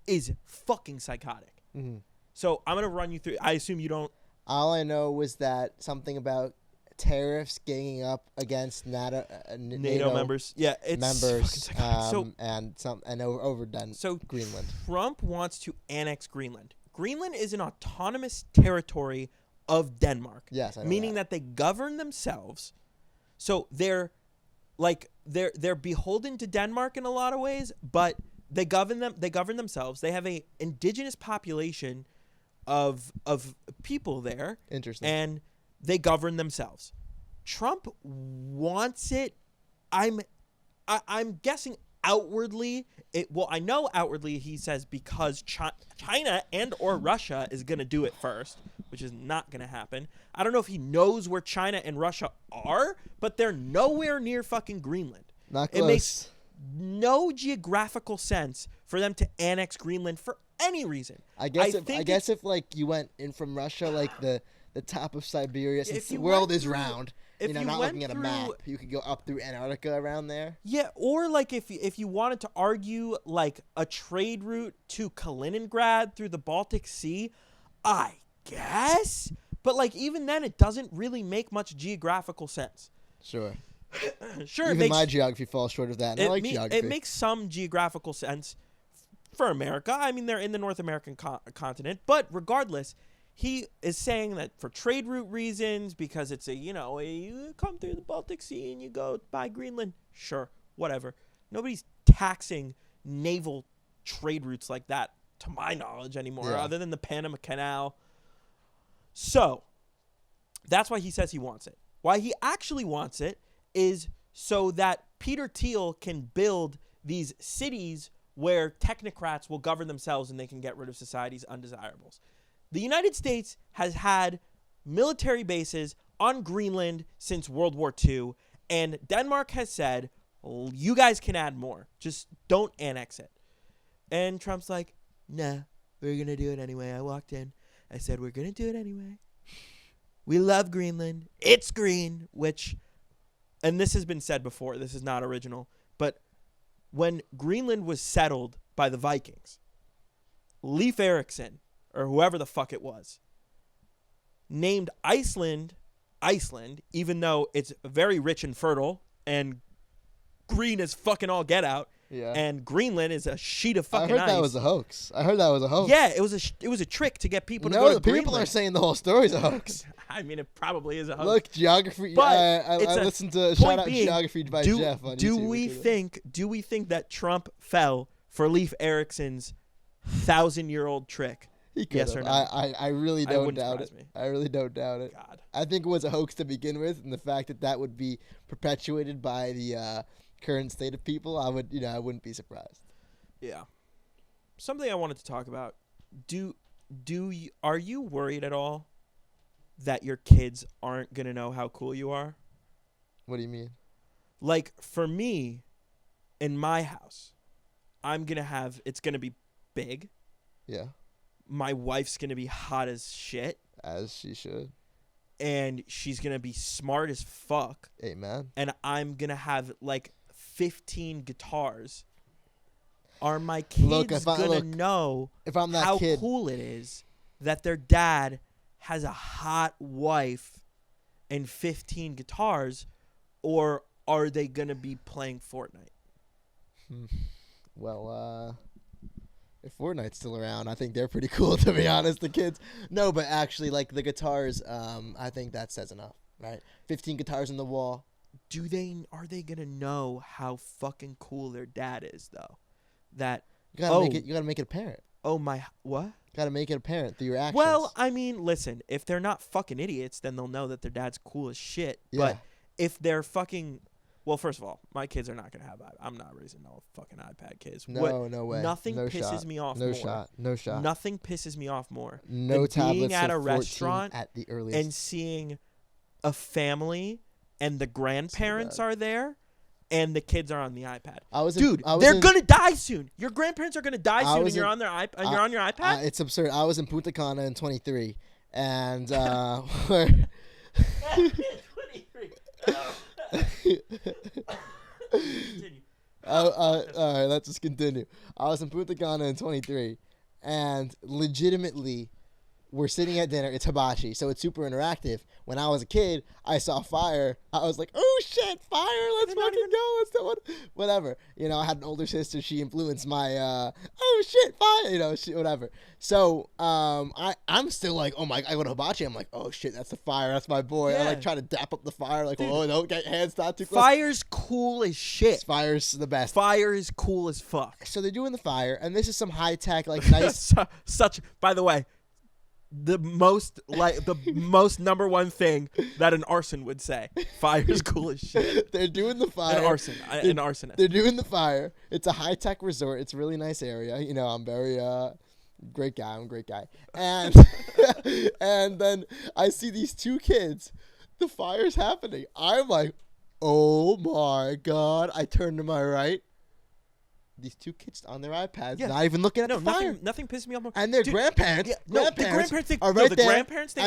is fucking psychotic. Mm-hmm. So I'm gonna run you through. I assume you don't. All I know was that something about tariffs ganging up against NATO members. Yeah, it's members. And overdone. So Greenland. Trump wants to annex Greenland. Greenland is an autonomous territory of Denmark. Yes, I know meaning that they govern themselves. So they're beholden to Denmark in a lot of ways, but they govern themselves. They have a indigenous population of people there. Interesting. And they govern themselves. Trump wants it. I'm guessing outwardly. I know outwardly he says because China and or Russia is going to do it first, which is not going to happen. I don't know if he knows where China and Russia are, but they're nowhere near fucking Greenland. Not close. It makes no geographical sense for them to annex Greenland for any reason. I guess if like you went in from Russia, like the top of Siberia, since the world is round, not looking at a map, you could go up through Antarctica around there. Yeah, or like if you wanted to argue like a trade route to Kaliningrad through the Baltic Sea, I guess. But like even then, it doesn't really make much geographical sense. Sure. Sure. Even my geography falls short of that. And I like geography. It makes some geographical sense for America. I mean, they're in the North American continent, but regardless, he is saying that for trade route reasons, because it's you come through the Baltic Sea and you go by Greenland. Sure, whatever. Nobody's taxing naval trade routes like that, to my knowledge, anymore, other than the Panama Canal. So that's why he says he wants it. Why he actually wants it is so that Peter Thiel can build these cities where technocrats will govern themselves and they can get rid of society's undesirables. The United States has had military bases on Greenland since World War II, and Denmark has said, you guys can add more. Just don't annex it. And Trump's like, nah, we're going to do it anyway. I walked in. I said, we're going to do it anyway. We love Greenland. It's green, which, and this has been said before. This is not original. But when Greenland was settled by the Vikings, Leif Erikson, or whoever the fuck it was, named Iceland, even though it's very rich and fertile and green as fucking all get out. Yeah. And Greenland is a sheet of fucking ice. I heard that was a hoax. Yeah, it was a trick to get people to go to No, the people Greenland. are saying the whole story's a hoax. I mean, it probably is a hoax. Look, geography. But I listened to shout out being, geography by Jeff on YouTube. Do we think that Trump fell for Leif Erikson's 1,000-year-old trick? He could yes have. or no? I really don't doubt it. Me. I really don't doubt it. God. I think it was a hoax to begin with, and the fact that would be perpetuated by the current state of people, I wouldn't be surprised. Yeah. Something I wanted to talk about. Are you worried at all that your kids aren't going to know how cool you are? What do you mean? Like, for me, in my house, it's going to be big. Yeah. My wife's going to be hot as shit. As she should. And she's going to be smart as fuck. Amen. And I'm going to have, like, 15 guitars. Are my kids going to know how cool it is that their dad has a hot wife and 15 guitars, or are they going to be playing Fortnite? Well, if Fortnite's still around, I think they're pretty cool, to be honest, the kids. No, but actually, like, the guitars, I think that says enough, right? 15 guitars on the wall. Are they going to know how fucking cool their dad is, though? That you gotta make it apparent. Oh my, what? Gotta make it apparent through your actions. Well, I mean, listen, if they're not fucking idiots, then they'll know that their dad's cool as shit. Yeah. But if they're fucking, well, first of all, my kids are not gonna have. I'm not raising no fucking iPad kids. No way. Nothing pisses me off more. No shot. Nothing pisses me off more. No than being at a 14 restaurant at the earliest and seeing a family and the grandparents are there. And the kids are on the iPad. They're gonna die soon. Your grandparents are gonna die soon, and you're on their iPad. You're on your iPad. It's absurd. I was in Punta Cana in 23, and all right, let's just continue. I was in Punta Cana in 23, and legitimately, we're sitting at dinner. It's hibachi, so it's super interactive. When I was a kid, I saw fire. I was like, "Oh shit, fire! Let's fucking go! Let's do it!" Whatever. You know, I had an older sister. She influenced my "Oh shit, fire!" You know, whatever. So, I'm still like, "Oh my!" I go to hibachi. I'm like, "Oh shit, that's the fire. That's my boy." Yeah. I like try to dap up the fire. Like, dude, "Oh, don't get hands not too close." Fire's cool as shit. Fire's the best. Fire is cool as fuck. So they're doing the fire, and this is some high tech, like nice. By the way. The most number one thing that an arson would say. Fire is cool as shit. They're doing the fire. An arsonist. They're doing the fire. It's a high-tech resort. It's a really nice area. You know, I'm very great guy. I'm a great guy. And and then I see these two kids. The fire's happening. I'm like, oh my God. I turn to my right. These two kids on their iPads, not even looking at the fire. Nothing pisses me off more. And their grandparents, the grandparents thing, are right there. Grandparents thing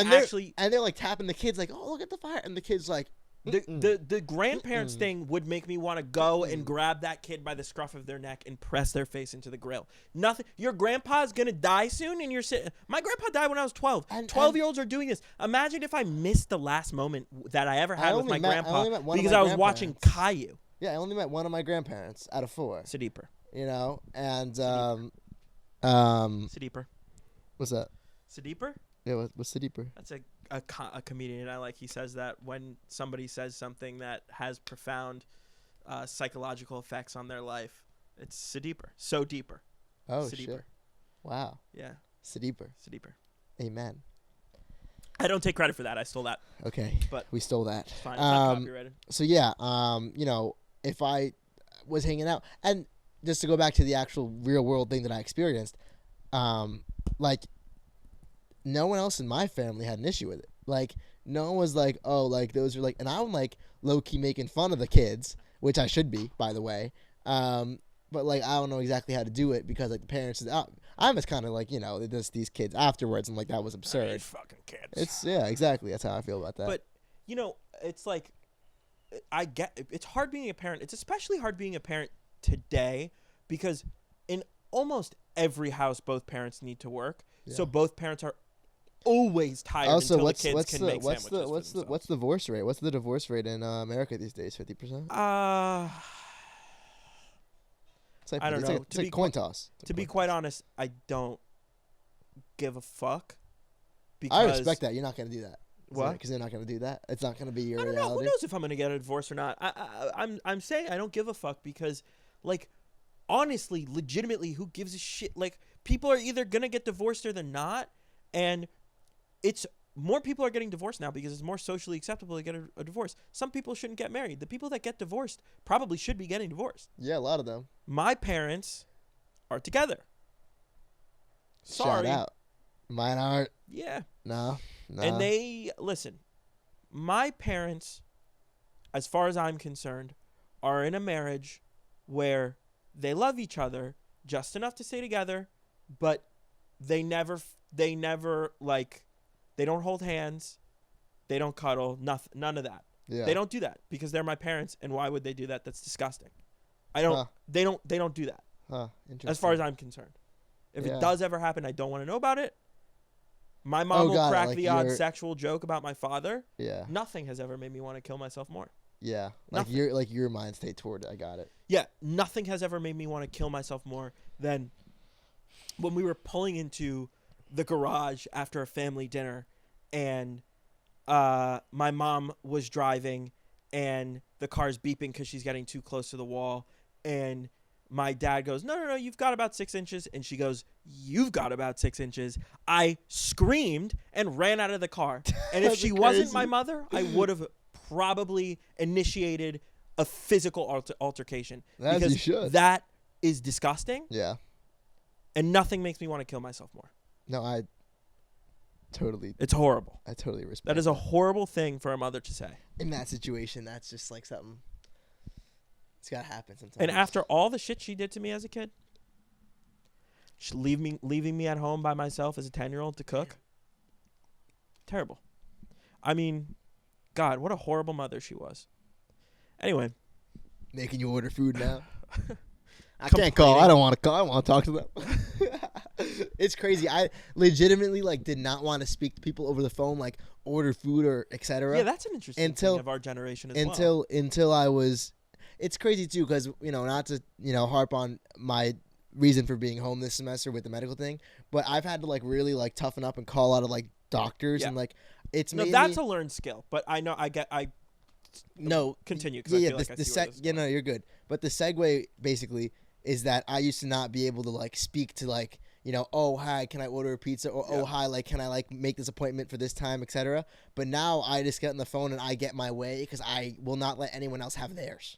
and they're like tapping the kids, like, "Oh, look at the fire!" And the kids like, the grandparents thing would make me want to go and grab that kid by the scruff of their neck and press their face into the grill. Nothing. Your grandpa's gonna die soon, and you're sitting. My grandpa died when I was 12. 12-year-olds are doing this. Imagine if I missed the last moment that I ever had with my grandpa because I was watching Caillou. Yeah, I only met one of my grandparents out of 4. Sidiper. You know, and Sidiper. What's that? Sidiper? Yeah, what's Sidiper? That's a comedian I like. He says that when somebody says something that has profound psychological effects on their life, it's Sidiper. So deeper. Oh, Sidiper. Shit. Wow. Yeah. Sidiper. Amen. I don't take credit for that. I stole that. Okay. But we stole that. It's fine. It's not copyrighted. So yeah, you know, if I was hanging out, and just to go back to the actual real world thing that I experienced, like, no one else in my family had an issue with it. Like, no one was like, oh, like, those are like, and I'm like low-key making fun of the kids, which I should be, by the way. But like, I don't know exactly how to do it because like the parents, I'm I'm just kind of like, these kids afterwards. I'm like, that was absurd. Fucking kids. It's exactly. That's how I feel about that. But it's like, I get it's hard being a parent. It's especially hard being a parent today because in almost every house, both parents need to work. Yeah. So both parents are always tired until the kids can make sandwiches. What's the divorce rate? What's the divorce rate in America these days? 50%? I don't know. It's like coin toss. To be quite honest, I don't give a fuck. Because I respect that. You're not going to do that. What? Because they're not going to do that. It's not going to be your reality. reality. Who knows if I'm going to get a divorce or not? I'm saying I don't give a fuck because, like, honestly, legitimately, who gives a shit? Like, people are either going to get divorced or they're not. And it's more people are getting divorced now because it's more socially acceptable to get a divorce. Some people shouldn't get married. The people that get divorced probably should be getting divorced. Yeah, a lot of them. My parents are together. Sorry. Shout out. Mine aren't. Yeah. No. And listen, my parents, as far as I'm concerned, are in a marriage where they love each other just enough to stay together, but they never like, they don't hold hands, they don't cuddle, none of that. Yeah. They don't do that because they're my parents, and why would they do that? That's disgusting. They don't do that. Interesting. As far as I'm concerned. If it does ever happen, I don't want to know about it. My mom will crack the odd sexual joke about my father. Yeah. Nothing has ever made me want to kill myself more. Yeah. Your mind state toward it. I got it. Yeah. Nothing has ever made me want to kill myself more than when we were pulling into the garage after a family dinner and my mom was driving and the car's beeping because she's getting too close to the wall, and my dad goes, no, you've got about 6 inches. And she goes, you've got about 6 inches. I screamed and ran out of the car. And if she wasn't my mother, I would have probably initiated a physical altercation. As you should. That is disgusting. Yeah. And nothing makes me want to kill myself more. No, It's horrible. I totally respect that. Is a horrible thing for a mother to say. In that situation, that's just like something. It's got to happen sometimes. And after all the shit she did to me as a kid, she leaving me at home by myself as a 10-year-old to cook. Terrible. I mean, God, what a horrible mother she was. Anyway. Making you order food now. I can't call. I don't want to call. I want to talk to them. It's crazy. I legitimately did not want to speak to people over the phone, like order food or etc. Yeah, that's an interesting thing of our generation as well. Until I was. It's crazy too because not to harp on my reason for being home this semester with the medical thing, but I've had to really toughen up and call out of doctors and it's that's a learned skill. But I know continue because I feel like I see where this is going. You're good. But the segue basically is that I used to not be able to speak to oh hi, can I order a pizza, or oh hi, can I make this appointment for this time, etc. But now I just get on the phone and I get my way because I will not let anyone else have theirs.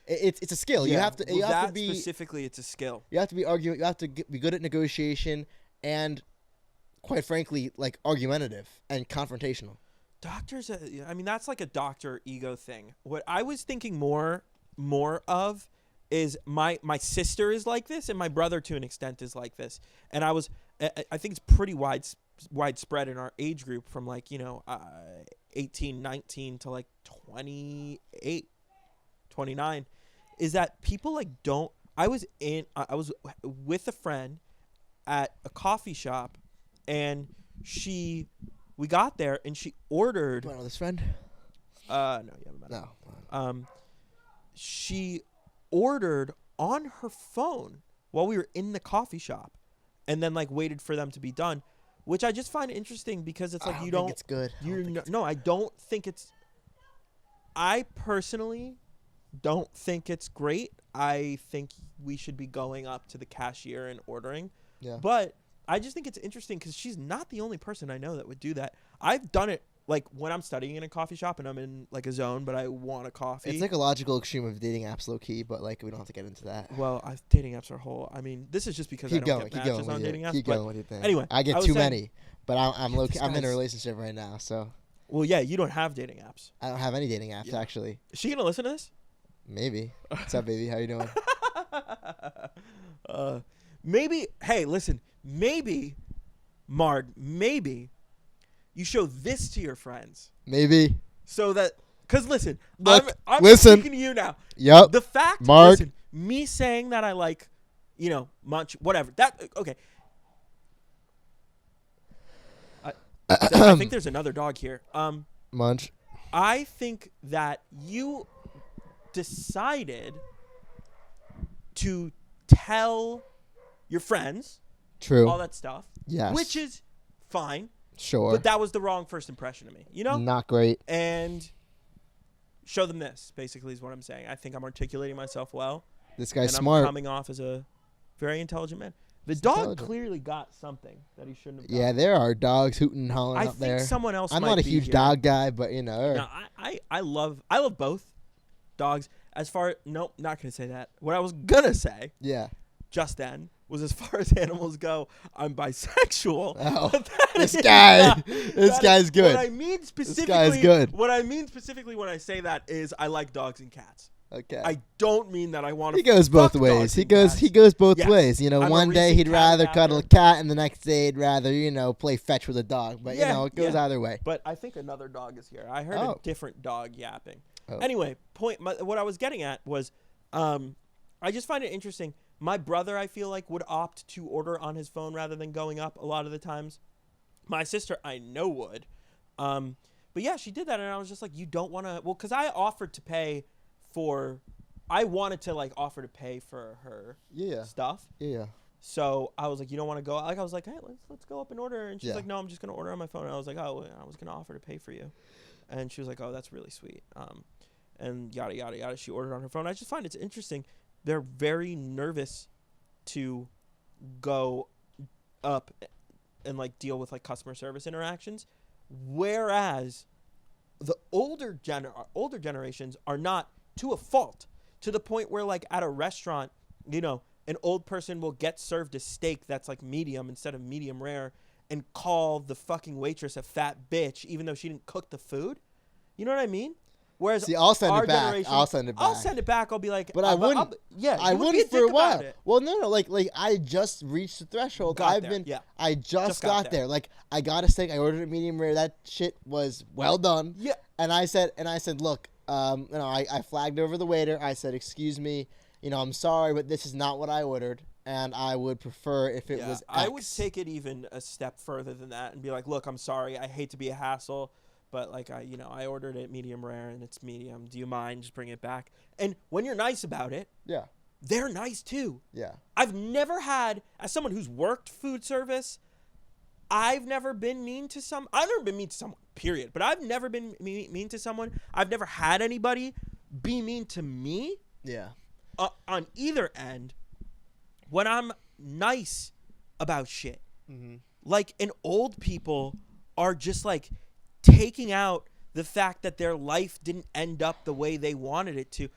It's a skill. Yeah. You have to. Well, you have to be specifically. It's a skill. You have to be arguing. You have to be good at negotiation and, quite frankly, argumentative and confrontational. Doctors. I mean, that's like a doctor ego thing. What I was thinking more of is my sister is like this, and my brother to an extent is like this. And I think it's pretty widespread in our age group from 18, 19 to 28, 29, is that people don't. I was with a friend at a coffee shop, and we got there and she ordered. Do you know this friend? No, you haven't met her. No. She ordered on her phone while we were in the coffee shop, and then waited for them to be done, which I just find interesting because it's you don't think it's good. I don't think it's. I personally don't think it's great. I think we should be going up to the cashier and ordering. Yeah. But I just think it's interesting because she's not the only person I know that would do that. I've done it when I'm studying in a coffee shop and I'm in a zone, but I want a coffee. It's a logical extreme of dating apps, low key, but we don't have to get into that. Well, dating apps are whole. I mean, this is just because I don't get matches on dating apps. Keep going with your thing. Anyway, I get too many, but I'm low key. I'm in a relationship right now, so. Well, yeah, you don't have dating apps. I don't have any dating apps actually. Is she gonna listen to this? Maybe. What's up, baby? How you doing? Maybe. Hey, listen. maybe, Marg, maybe you show this to your friends. Maybe. So that, because listen, Look, I'm listen. speaking to you now. Yep. The fact, Marg. listen, me saying that I like, munch, whatever. That, okay. I think there's another dog here. Munch. I think that you decided to tell your friends True. all that stuff. Yes. Which is fine. Sure. But that was the wrong first impression of me, Not great. And show them this, basically, is what I'm saying. I think I'm articulating myself well. This guy's and smart. I'm coming off as a very intelligent man. The dog clearly got something that he shouldn't have gotten. Yeah, there are dogs hooting and hollering up there. I think someone else I'm might not a be huge here. dog guy, but No, I love both dogs. As far nope, not gonna say that. What I was gonna say, yeah, just then, was as far as animals go, I'm bisexual. Oh, this guy's good. What I mean specifically, this guy's good. What I mean specifically when I say that is I like dogs and cats. Okay. I don't mean that I want to. He goes both ways. He goes both ways. I'm one day he'd rather cuddle a cat, and the next day he'd rather play fetch with a dog. But it goes either way. But I think another dog is here. I heard a different dog yapping. Oh. Anyway, what I was getting at was, I just find it interesting. My brother, I feel like, would opt to order on his phone rather than going up a lot of the times. My sister, I know, would. But yeah, she did that, and I was just like, you don't want to. Well, because I offered to pay for. I wanted to offer to pay for her stuff. Yeah. So I was like, you don't want to go? I was like, hey, let's go up and order. And she's like, no, I'm just gonna order on my phone. And I was like, oh, I was gonna offer to pay for you. And she was like, oh, that's really sweet. And yada yada yada. She ordered on her phone. I just find it's interesting. They're very nervous to go up and deal with customer service interactions, whereas the older generations are not, to a fault, to the point where at a restaurant, an old person will get served a steak that's medium instead of medium rare and call the fucking waitress a fat bitch even though she didn't cook the food. You know what I mean? Whereas I'll send it back. I'll send it back. I'll be like, but I wouldn't. I wouldn't for a while. Well, no. I just reached the threshold. I just got there. I got a steak. I ordered it medium rare. That shit was well done. Yeah. And I said, look, I flagged over the waiter. I said, excuse me, I'm sorry, but this is not what I ordered, and I would prefer if it was X. I would take it even a step further than that and be like, look, I'm sorry. I hate to be a hassle. But I ordered it medium rare and it's medium. Do you mind? Just bring it back. And when you're nice about it, they're nice too. Yeah. I've never had, as someone who's worked food service, I've never been mean to someone, period. But I've never been mean to someone. I've never had anybody be mean to me. Yeah. On either end, when I'm nice about shit. Mm-hmm. And old people are just taking out the fact that their life didn't end up the way they wanted it to.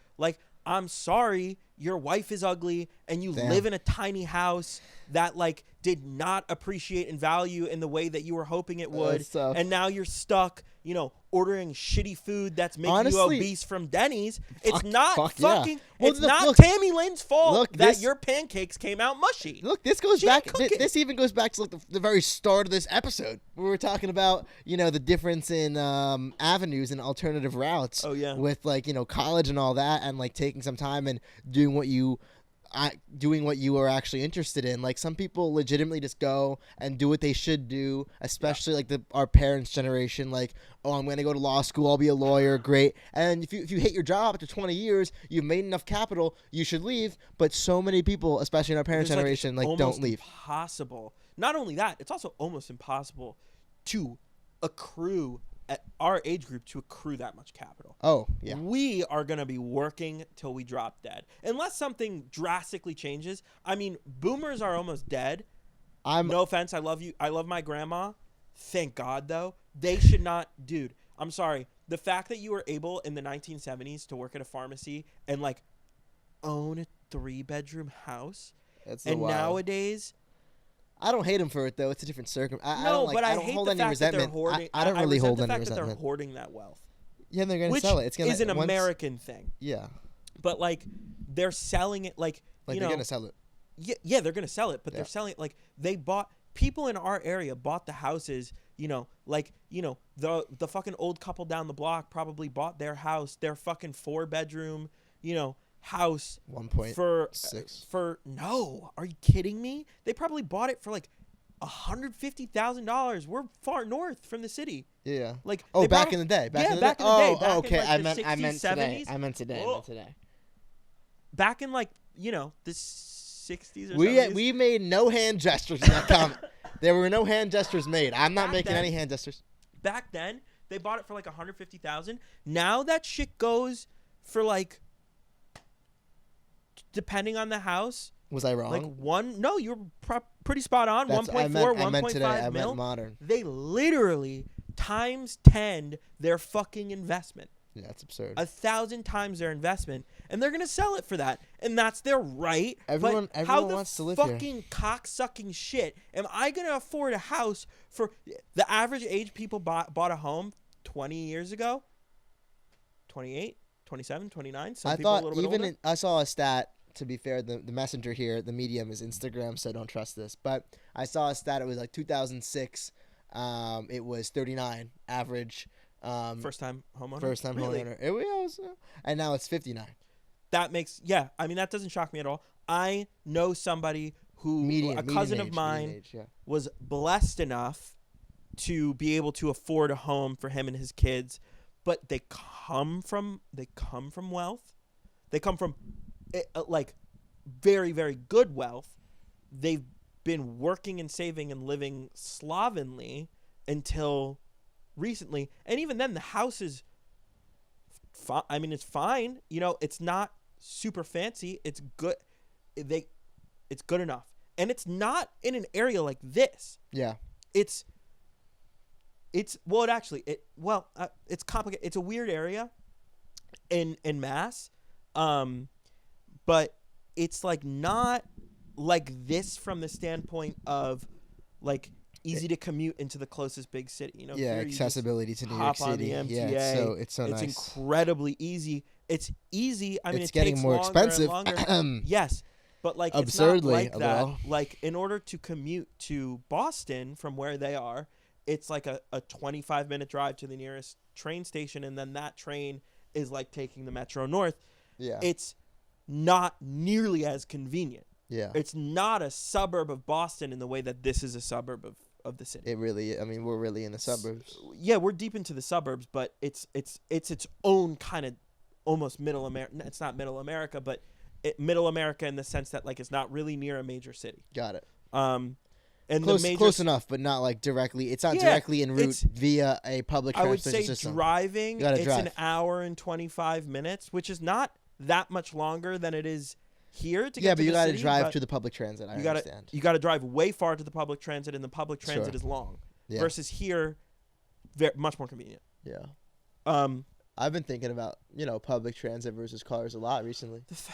I'm sorry, your wife is ugly and you live in a tiny house that did not appreciate and value in the way that you were hoping it would. And now you're stuck, ordering shitty food that's making you obese from Denny's. It's not Tammy Lynn's fault that your pancakes came out mushy. Look, this goes back. This even goes back to the very start of this episode where we were talking about the difference in avenues and alternative routes. Oh yeah. With college and all that, and taking some time and doing what you are actually interested in. Some people legitimately just go and do what they should do, especially our parents' generation. I'm going to go to law school, I'll be a lawyer, great. And if you hate your job after 20 years, you've made enough capital, you should leave. But so many people, especially in our parents' generation, don't leave. Impossible. Not only that, it's also almost impossible to accrue at our age group to accrue that much capital. Oh, yeah. We are going to be working till we drop dead. Unless something drastically changes. I mean, boomers are almost dead. No offense. I love you. I love my grandma. Thank God, though. They should not. Dude, I'm sorry. The fact that you were able in the 1970s to work at a pharmacy and own a 3-bedroom house. And nowadays, I don't hate them for it though. It's a different circumstance. I don't hate hold the any fact resentment. that they're hoarding. I don't really hold any resentment. That they're resentment. hoarding that wealth. Yeah, they're going to sell it. Which is an American thing. Yeah. But they're selling it they're going to sell it. Yeah, they're gonna sell it, but they're selling it like people in our area bought the houses. The fucking old couple down the block probably bought their house, their fucking 4-bedroom, house 1.6 for no. Are you kidding me? They probably bought it for like $150,000. We're far north from the city. Yeah. Like back in the day. Back in the day. Okay. In, like, I meant 60s, today. 70s. I meant today. Back in like the 60s or 70s. We made no hand gestures in that comment. There were no hand gestures made. I'm not making any hand gestures. Back then, they bought it for like $150,000. Now that shit goes for like, depending on the house. Was I wrong? Like no, you were pretty spot on. 1.4, 1.5 mil. I meant modern. They literally times 10 their fucking investment. Yeah, that's absurd. 1,000 times their investment, and they're gonna sell it for that, and that's their right. Everyone wants to live here. How the fucking cocksucking shit am I gonna afford a house for the average age people bought a home 20 years ago? 28, 27, 29. Some people a little bit older. I saw a stat. To be fair, the messenger here, the medium is Instagram, so don't trust this. But I saw a stat. It was like 2006. It was 39 average. First time homeowner. Homeowner. It was, and now it's 59. That makes I mean, that doesn't shock me at all. I know somebody who a cousin of mine was blessed enough to be able to afford a home for him and his kids, but they come from wealth. They come from like very, very good wealth. They've been working and saving and living slovenly until recently, and even then the house is I mean, it's fine. It's not super fancy. It's good. It's good enough, and it's not in an area like this. Yeah. It's it's complicated. It's a weird area in Mass, but it's like not like this from the standpoint of like easy to commute into the closest big city. Accessibility to New York City. On the MTA. Yeah, it's so nice. It's incredibly easy. It's easy. I mean, it's it getting takes more longer expensive. And longer. Yes, but like absurdly, it's not like that. Well. Like in order to commute to Boston from where they are, it's like a 25-minute drive to the nearest train station, and then that train is like taking the Metro North. Yeah, it's not nearly as convenient. Yeah, it's not a suburb of Boston in the way that this is a suburb of the city. It really, I mean, we're really in the suburbs. Yeah, we're deep into the suburbs, but it's its own kind of almost middle America. It's not middle America, but middle America in the sense that like it's not really near a major city. Got it. And close enough, but not like directly. It's not directly en route via a public transportation system. I would say driving, it's an hour and 25 minutes, which is not that much longer than it is here to get to the city. Yeah, but you got to drive to the public transit. I understand. You got to drive way far to the public transit, and the public transit is long. Yeah. Versus here, much more convenient. Yeah. I've been thinking about, public transit versus cars a lot recently. This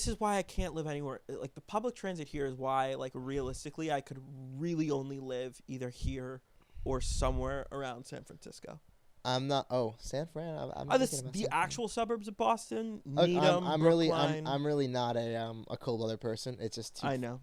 is why I can't live anywhere. Like the public transit here is why, like realistically, I could really only live either here or somewhere around San Francisco. I'm not. Oh, San Fran. The actual suburbs of Boston. Needham, I'm really not a cold weather person. It's just. I know.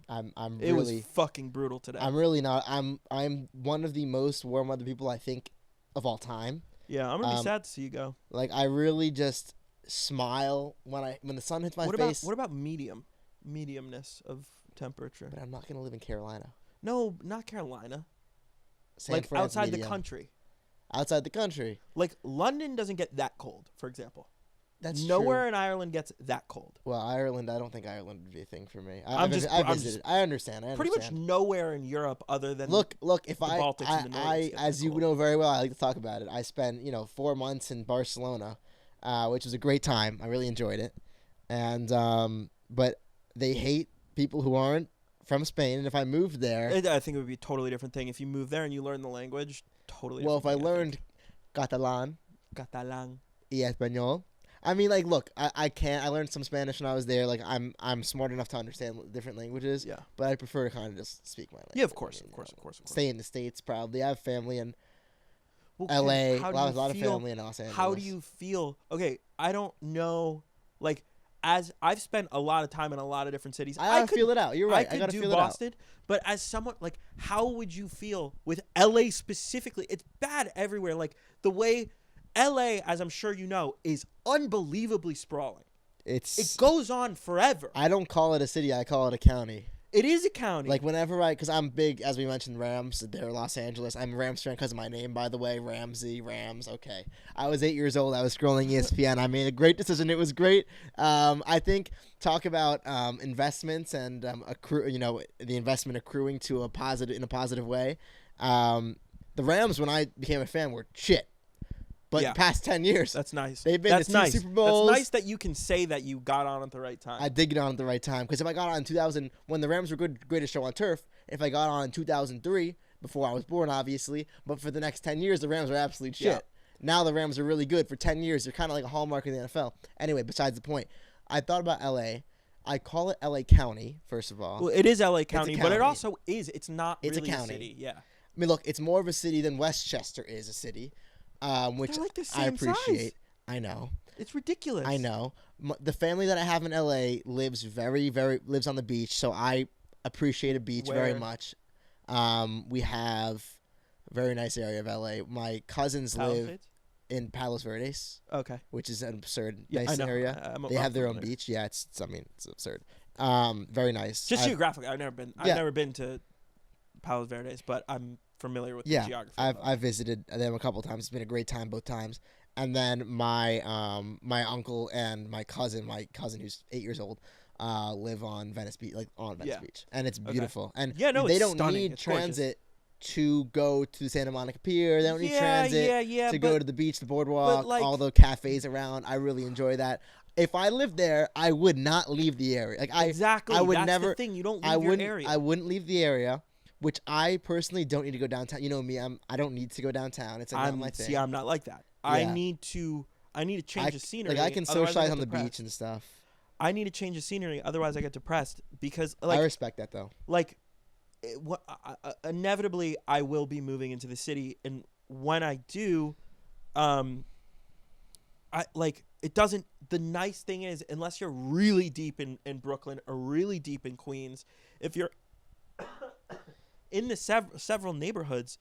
It was fucking brutal today. I'm really not. I'm one of the most warm weather people I think of all time. Yeah, I'm gonna be sad to see you go. Like I really just smile when the sun hits my face. What about mediumness of temperature? But I'm not gonna live in Carolina. No, not Carolina. Like outside the country. Outside the country. Like London doesn't get that cold, for example. That's nowhere true. In Ireland gets that cold. Well, Ireland, I don't think Ireland would be a thing for me. I visited. I understand. Pretty much nowhere in Europe other than look. If the Baltics and the Nordics as you know very well, I like to talk about it. I spent 4 months in Barcelona, which was a great time. I really enjoyed it, and but they hate people who aren't from Spain. And if I moved there, I think it would be a totally different thing if you move there and you learn the language. Totally. Well, if I learned Catalan, y Español. I mean, like, look, I can't. I learned some Spanish when I was there. Like, I'm smart enough to understand different languages. Yeah. But I prefer to kind of just speak my language. Yeah, of course. Stay in the States, probably. I have family in L.A. A lot of family in Los Angeles. How do you feel? Okay, I don't know. Like, as I've spent a lot of time in a lot of different cities. I gotta feel it out. You're right. I gotta feel do Boston, but as someone like, how would you feel with LA specifically? It's bad everywhere. Like the way LA, as I'm sure you know, is unbelievably sprawling. It goes on forever. I don't call it a city. I call it a county. It is a county. Like whenever because I'm big, as we mentioned, Rams. They're Los Angeles. I'm a Rams fan because of my name, by the way, Ramsey, Rams. Okay. I was 8 years old. I was scrolling ESPN. I made a great decision. It was great. I think talk about investments and the investment accruing to in a positive way. The Rams, when I became a fan, were shit. But the past 10 years, that's nice. They've been to 2 Super Bowls. That's nice that you can say that you got on at the right time. I did get on at the right time because if I got on in 2000, when the Rams were good, greatest show on turf, if I got on in 2003, before I was born, obviously, but for the next 10 years, the Rams are absolute shit. Yeah. Now the Rams are really good. For 10 years, they're kind of like a hallmark of the NFL. Anyway, besides the point, I thought about LA. I call it LA County, first of all. Well, it is LA County, but it also is. It's not it's really a county. City. Yeah. I mean, look, it's more of a city than Westchester is a city. Which like the I same appreciate. size. I know. It's ridiculous. I know. The family that I have in LA lives lives on the beach, so I appreciate a beach very much. We have a very nice area of LA. My cousins live in Palos Verdes. Okay. Which is an absurd nice area. They have their own beach. Yeah, it's absurd. Very nice. Just geographically, I've never been. I've never been to Palos Verdes, but I'm familiar with the geography. I've visited them a couple times. It's been a great time both times. And then my uncle and my cousin who's 8 years old, live on Venice Beach, Beach, and it's beautiful. And they don't need transit to go to Santa Monica Pier. They don't need transit to go to the beach, the boardwalk, all the cafes around. I really enjoy that. If I lived there, I would not leave the area. Exactly. I would That's never. The thing. You don't leave your area. I wouldn't leave the area. Which I personally don't need to go downtown. You know me, I don't need to go downtown. It's not my thing. See, I'm not like that. Yeah. I need to change the scenery. I can socialize on the beach and stuff. I need to change the scenery, otherwise I get depressed because I respect that though. Inevitably I will be moving into the city, and when I do, it doesn't. The nice thing is, unless you're really deep in Brooklyn or really deep in Queens, if you're in the several neighborhoods,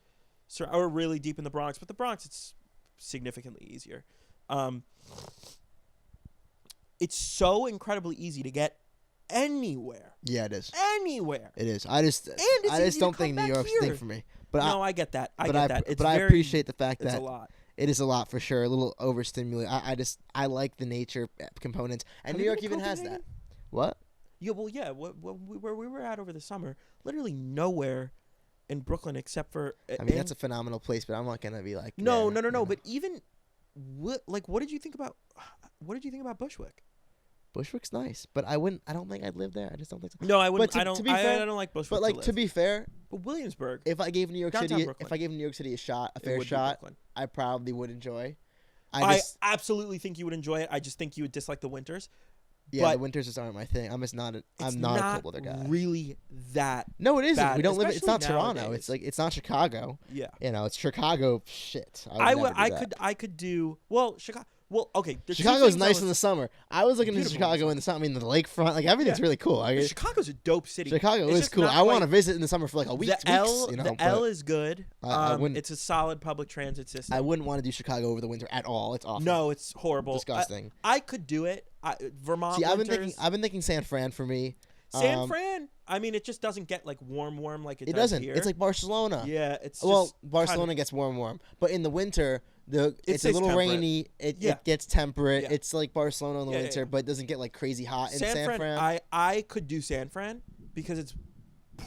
or really deep in the Bronx, but the Bronx it's significantly easier. It's so incredibly easy to get anywhere. Yeah, it is. Anywhere. It is. I just don't think New York's the thing for me. But I get that. I get that. I appreciate the fact that it's a lot. It is a lot for sure. A little overstimulated. I like the nature components, and New York even has that. What? Yeah, well, yeah. Where we were at over the summer, literally nowhere in Brooklyn except for. I mean, that's a phenomenal place, but I'm not gonna be like. No. But even, what did you think about? What did you think about Bushwick? Bushwick's nice, but I don't think I'd live there. I just don't think so. No, I wouldn't. I don't like Bushwick. But to be fair, but Williamsburg. If I gave New York City a fair shot, I probably would enjoy. I absolutely think you would enjoy it. I just think you would dislike the winters. Yeah, but the winters just aren't my thing. I'm not a cold weather guy. Really that? No, it isn't. Bad, we don't live. It's not nowadays. Toronto. It's not Chicago. Yeah. It's Chicago. Shit. I could do Chicago. Well, okay. Chicago's nice in the summer. I was looking at Chicago in the summer. I mean, the lakefront, everything's really cool. Chicago's a dope city. Chicago is cool. I want to visit in the summer for a week. The L is good. It's a solid public transit system. I wouldn't want to do Chicago over the winter at all. It's awful. No, it's horrible. Disgusting. I could do it. Vermont. See, I've been thinking San Fran for me. San Fran. I mean, it just doesn't get warm like it doesn't. Here. It's like Barcelona. Yeah, it's Barcelona gets warm, but in the winter. It's a little temperate. Rainy. It gets temperate. Yeah. It's like Barcelona in the winter, but it doesn't get crazy hot in San Fran. I could do San Fran because it's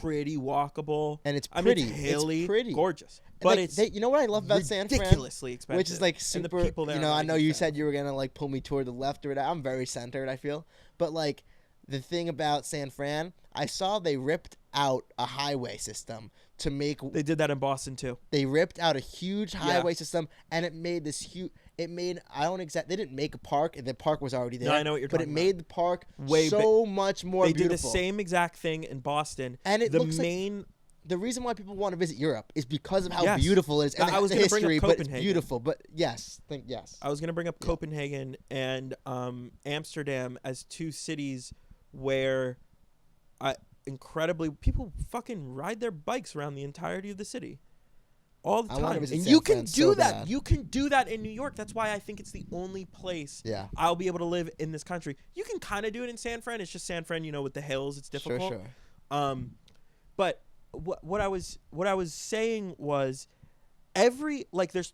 pretty walkable and it's pretty. It's hilly, it's pretty, gorgeous. But you know what I love about San Fran? Ridiculously expensive. Which is super. And the people there I know you said you were gonna pull me toward the left or whatever. I'm very centered. I feel, but the thing about San Fran, I saw they ripped out a highway system to make. They did that in Boston too. They ripped out a huge highway system, and it made this huge. It made They didn't make a park. The park was already there. No, I know what you're talking about. But it made the park much more beautiful. They did the same exact thing in Boston. And it the looks main. the reason why people want to visit Europe is because of how Yes. beautiful it is and I was the gonna bring up history, but it's Copenhagen. beautiful. But yes, I was going to bring up Copenhagen and Amsterdam as two cities where incredibly people fucking ride their bikes around the entirety of the city all the I wanna time. visit And San you can Fran do so that. bad. You can do that in New York. That's why I think it's the only place I'll be able to live in this country. You can kind of do it in San Fran. It's just San Fran, with the hills, it's difficult. Sure. But what I was saying was there's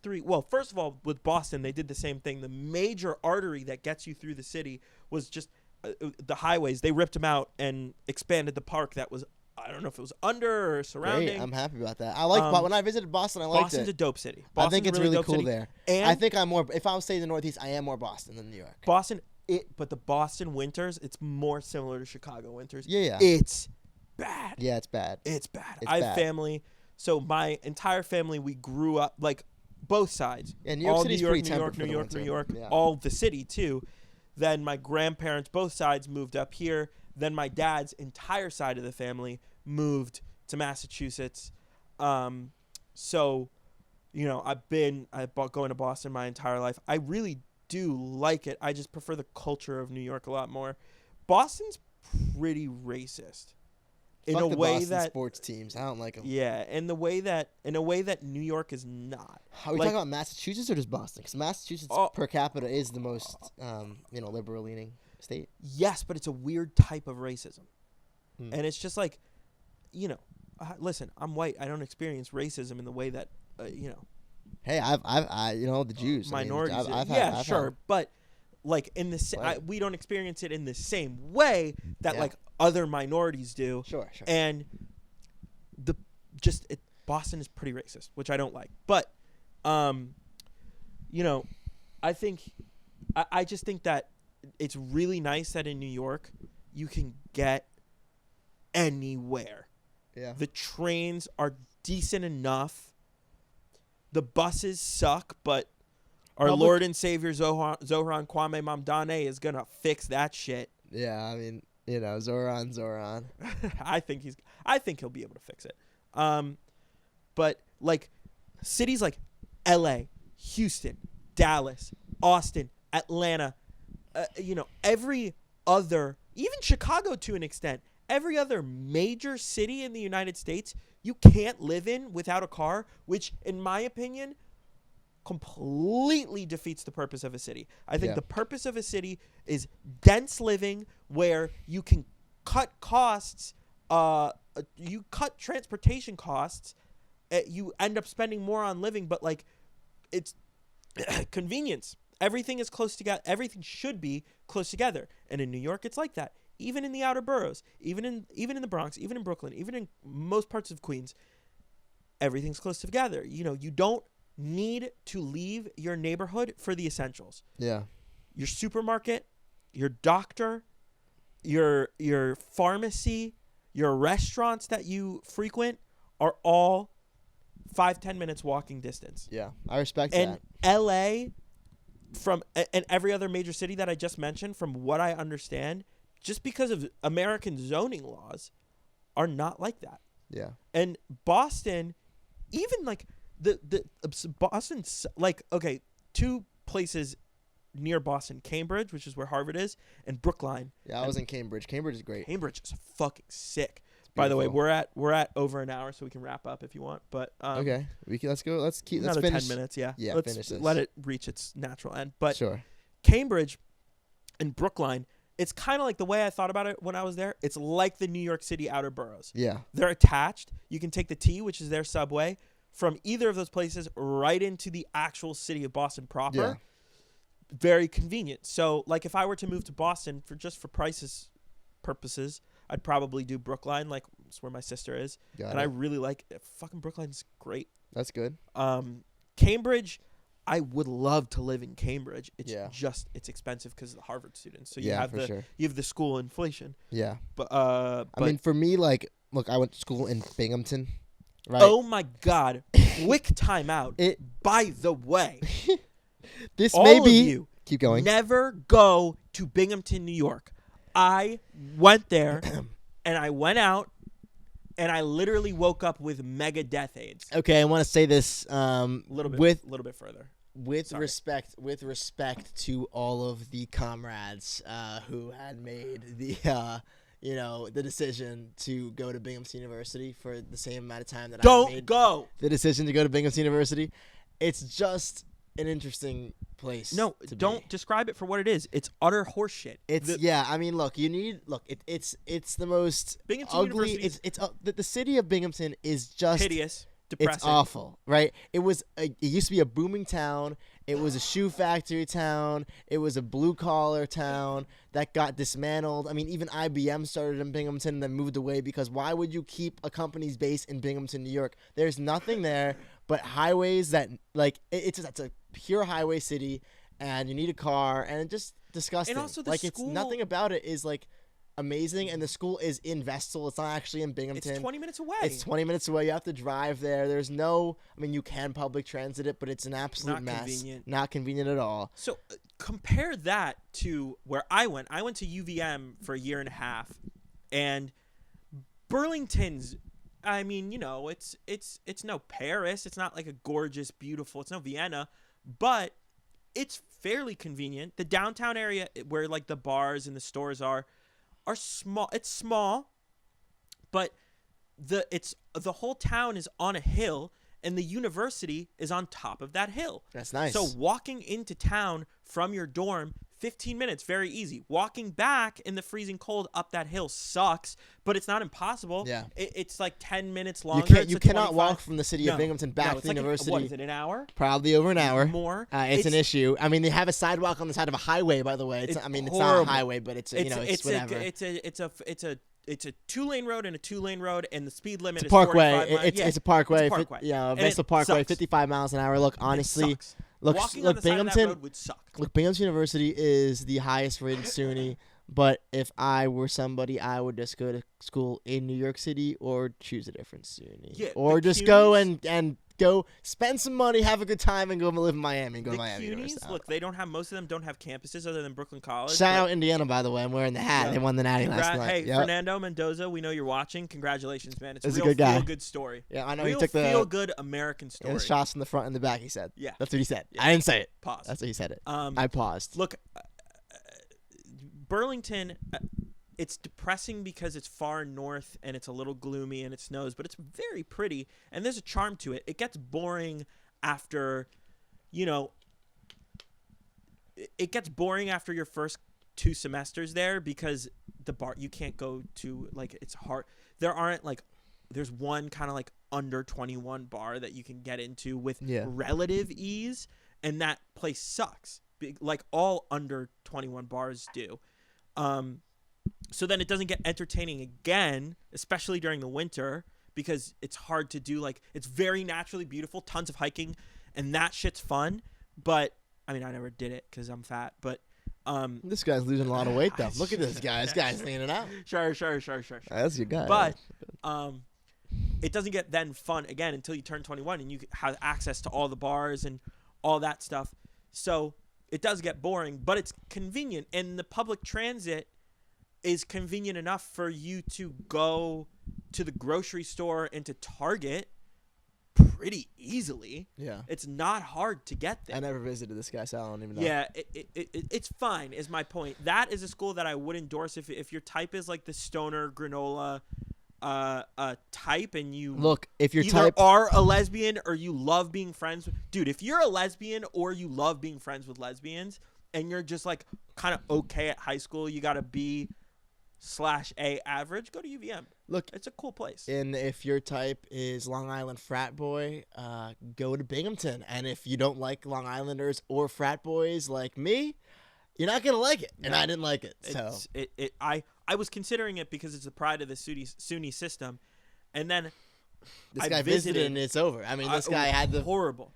three. Well, first of all, with Boston, they did the same thing. The major artery that gets you through the city was just the highways. They ripped them out and expanded the park that was, I don't know if it was under or surrounding. Great. I'm happy about that. I like when I visited Boston. I liked Boston's it. a dope city. I think it's really cool city. there. And I think I'm more. If I was staying in the Northeast, I am more Boston than New York. But the Boston winters, it's more similar to Chicago winters. Yeah. It's bad. Yeah, it's bad. It's bad. It's I have bad. family. So my entire family, we grew up like both sides. Yeah, New York all City's New York, pretty New York, temperate for New the York, New winter. York, Yeah. all the city too. Then my grandparents, both sides, moved up here. Then my dad's entire side of the family moved to Massachusetts. So, I've going to Boston my entire life. I really do like it. I just prefer the culture of New York a lot more. Boston's pretty racist. In Fuck a the way Boston that sports teams. I don't like them. Yeah, in a way that New York is not. Are we talking about Massachusetts or just Boston? Because Massachusetts per capita is the most, liberal leaning state. Yes, but it's a weird type of racism, and it's just like, listen, I'm white. I don't experience racism in the way that, Hey, I've the Jews, minorities. I've sure, but like we don't experience it in the same way that like other minorities do. Sure. And Boston is pretty racist, which I don't like. But, I just think that it's really nice that in New York you can get anywhere. Yeah. The trains are decent enough. The buses suck, but our Lord and Savior Zohran Kwame Mamdane is gonna fix that shit. Yeah, Zoran. I think he'll be able to fix it. But like cities like L.A., Houston, Dallas, Austin, Atlanta, every other, even Chicago to an extent, every other major city in the United States, you can't live in without a car, which, in my opinion, completely defeats the purpose of a city. I think the purpose of a city is dense living where you can cut costs, you cut transportation costs, you end up spending more on living, but like it's convenience. Everything is close together. Everything should be close together. And in New York, it's like that. Even in the outer boroughs, even in the Bronx, even in Brooklyn, even in most parts of Queens, everything's close together. You don't need to leave your neighborhood for the essentials. Yeah. Your supermarket, your doctor, your pharmacy, your restaurants that you frequent are all 5-10 minutes walking distance. Yeah, I respect and that. LA and every other major city that I just mentioned, from what I understand, just because of American zoning laws, are not like that. Yeah. And Boston, even like the Boston, like, okay, two places near Boston, Cambridge, which is where Harvard is, and Brookline. Yeah, I was in Cambridge. Cambridge is great. Cambridge is fucking sick. By the way, we're at over an hour, so we can wrap up if you want. But okay, let's go. Let's finish. 10 minutes. Yeah. Let's finish this. Let it reach its natural end. But sure. Cambridge and Brookline, it's kind of like the way I thought about it when I was there. It's like the New York City outer boroughs. Yeah. They're attached. You can take the T, which is their subway, from either of those places right into the actual city of Boston proper. Yeah. Very convenient. So, like, if I were to move to Boston for prices purposes, I'd probably do Brookline, like it's where my sister is. I really like it. Fucking Brookline's great. That's good. Cambridge, I would love to live in Cambridge. It's just it's expensive because of the Harvard students. So you have the school inflation. Yeah. But I mean, for me, like, look, I went to school in Binghamton. Right. Oh my God! Quick timeout. By the way, this all may be. Of you keep going. Never go to Binghamton, New York. I went there and I went out and I literally woke up with mega death aids. Okay, I want to say this Little bit further. With respect to all of the comrades who had made the the decision to go to Binghamton University for the same amount of time that I made the decision to go to Binghamton University. It's just an interesting place. No, don't describe it for what it is. It's utter horseshit. It's it's the most Binghamton ugly. University The city of Binghamton is just hideous. Depressing. It's awful, right? It used to be a booming town. It was a shoe factory town. It was a blue collar town that got dismantled. I mean, even IBM started in Binghamton and then moved away because why would you keep a company's base in Binghamton, New York? There's nothing there but highways that it's a pure highway city, and you need a car, and it's just disgusting. And also it's nothing about it is amazing, and the school is in Vestal. It's not actually in Binghamton. It's 20 minutes away. It's 20 minutes away. You have to drive there. There's no, you can public transit it, but it's an absolute mess. Convenient. Not convenient at all. So compare that to where I went. I went to UVM for a year and a half, and Burlington's, it's no Paris. It's not like a gorgeous, beautiful, it's no Vienna, but it's fairly convenient. The downtown area where the bars and the stores are small. It's small, but the whole town is on a hill, and the university is on top of that hill. That's nice. So walking into town from your dorm, 15 minutes, very easy. Walking back in the freezing cold up that hill sucks, but it's not impossible. Yeah. It's 10 minutes longer. You cannot walk from the city of Binghamton back to the university. What is it, an hour? Probably over an hour. More. It's an issue. They have a sidewalk on the side of a highway, by the way. It's not a highway, but it's whatever. It's a 2-lane road and a 2-lane road, and the speed limit is parkway. 45 miles. It's a parkway. It's a parkway. Vestal Parkway, 55 miles an hour. Look, honestly, walking on the side of that road would suck. Look, Binghamton University is the highest rated SUNY, but if I were somebody, I would just go to school in New York City or choose a different SUNY. Yeah, or just go and go spend some money, have a good time, and go live in Miami and go to Miami University. Look, most of them don't have campuses other than Brooklyn College. Shout out Indiana, by the way. I'm wearing the hat. Yeah. They won the Natty last night. Hey, Fernando Mendoza, we know you're watching. Congratulations, man. It's a good guy. Feel-good story. Yeah, I know he took the feel-good American story. The shots in the front and the back, he said. Yeah. That's what he said. Yeah. I didn't say it. Pause. That's what he said it. I paused. Look, Burlington, it's depressing because it's far north and it's a little gloomy and it snows, but it's very pretty and there's a charm to it. It gets boring after, it gets boring after your first 2 semesters there because the bar, you can't go to, it's hard. There aren't, there's one kind of under 21 bar that you can get into with relative ease, and that place sucks. All under 21 bars do. So then it doesn't get entertaining again, especially during the winter, because it's hard to do. It's very naturally beautiful, tons of hiking, and that shit's fun. But I never did it because I'm fat. But this guy's losing a lot of weight, though. Look at this guy. This guy's leaning out. Sure. That's your guy. But it doesn't get then fun again until you turn 21 and you have access to all the bars and all that stuff. So it does get boring, but it's convenient, and the public transit is convenient enough for you to go to the grocery store and to Target pretty easily. Yeah. It's not hard to get there. I never visited this guy, so I don't even know. Yeah, it's fine is my point. That is a school that I would endorse if your type is the stoner granola type, and you look, if your either type are a lesbian or you love being friends with, dude, if you're a lesbian or you love being friends with lesbians and you're just kind of okay at high school, you got to B/A average, go to UVM. Look, it's a cool place. And if your type is Long Island frat boy, go to Binghamton. And if you don't like Long Islanders or frat boys like me, you're not gonna like it. And I didn't like it. So I was considering it because it's the pride of the SUNY system, and then this guy visited and it's over. This guy had the horrible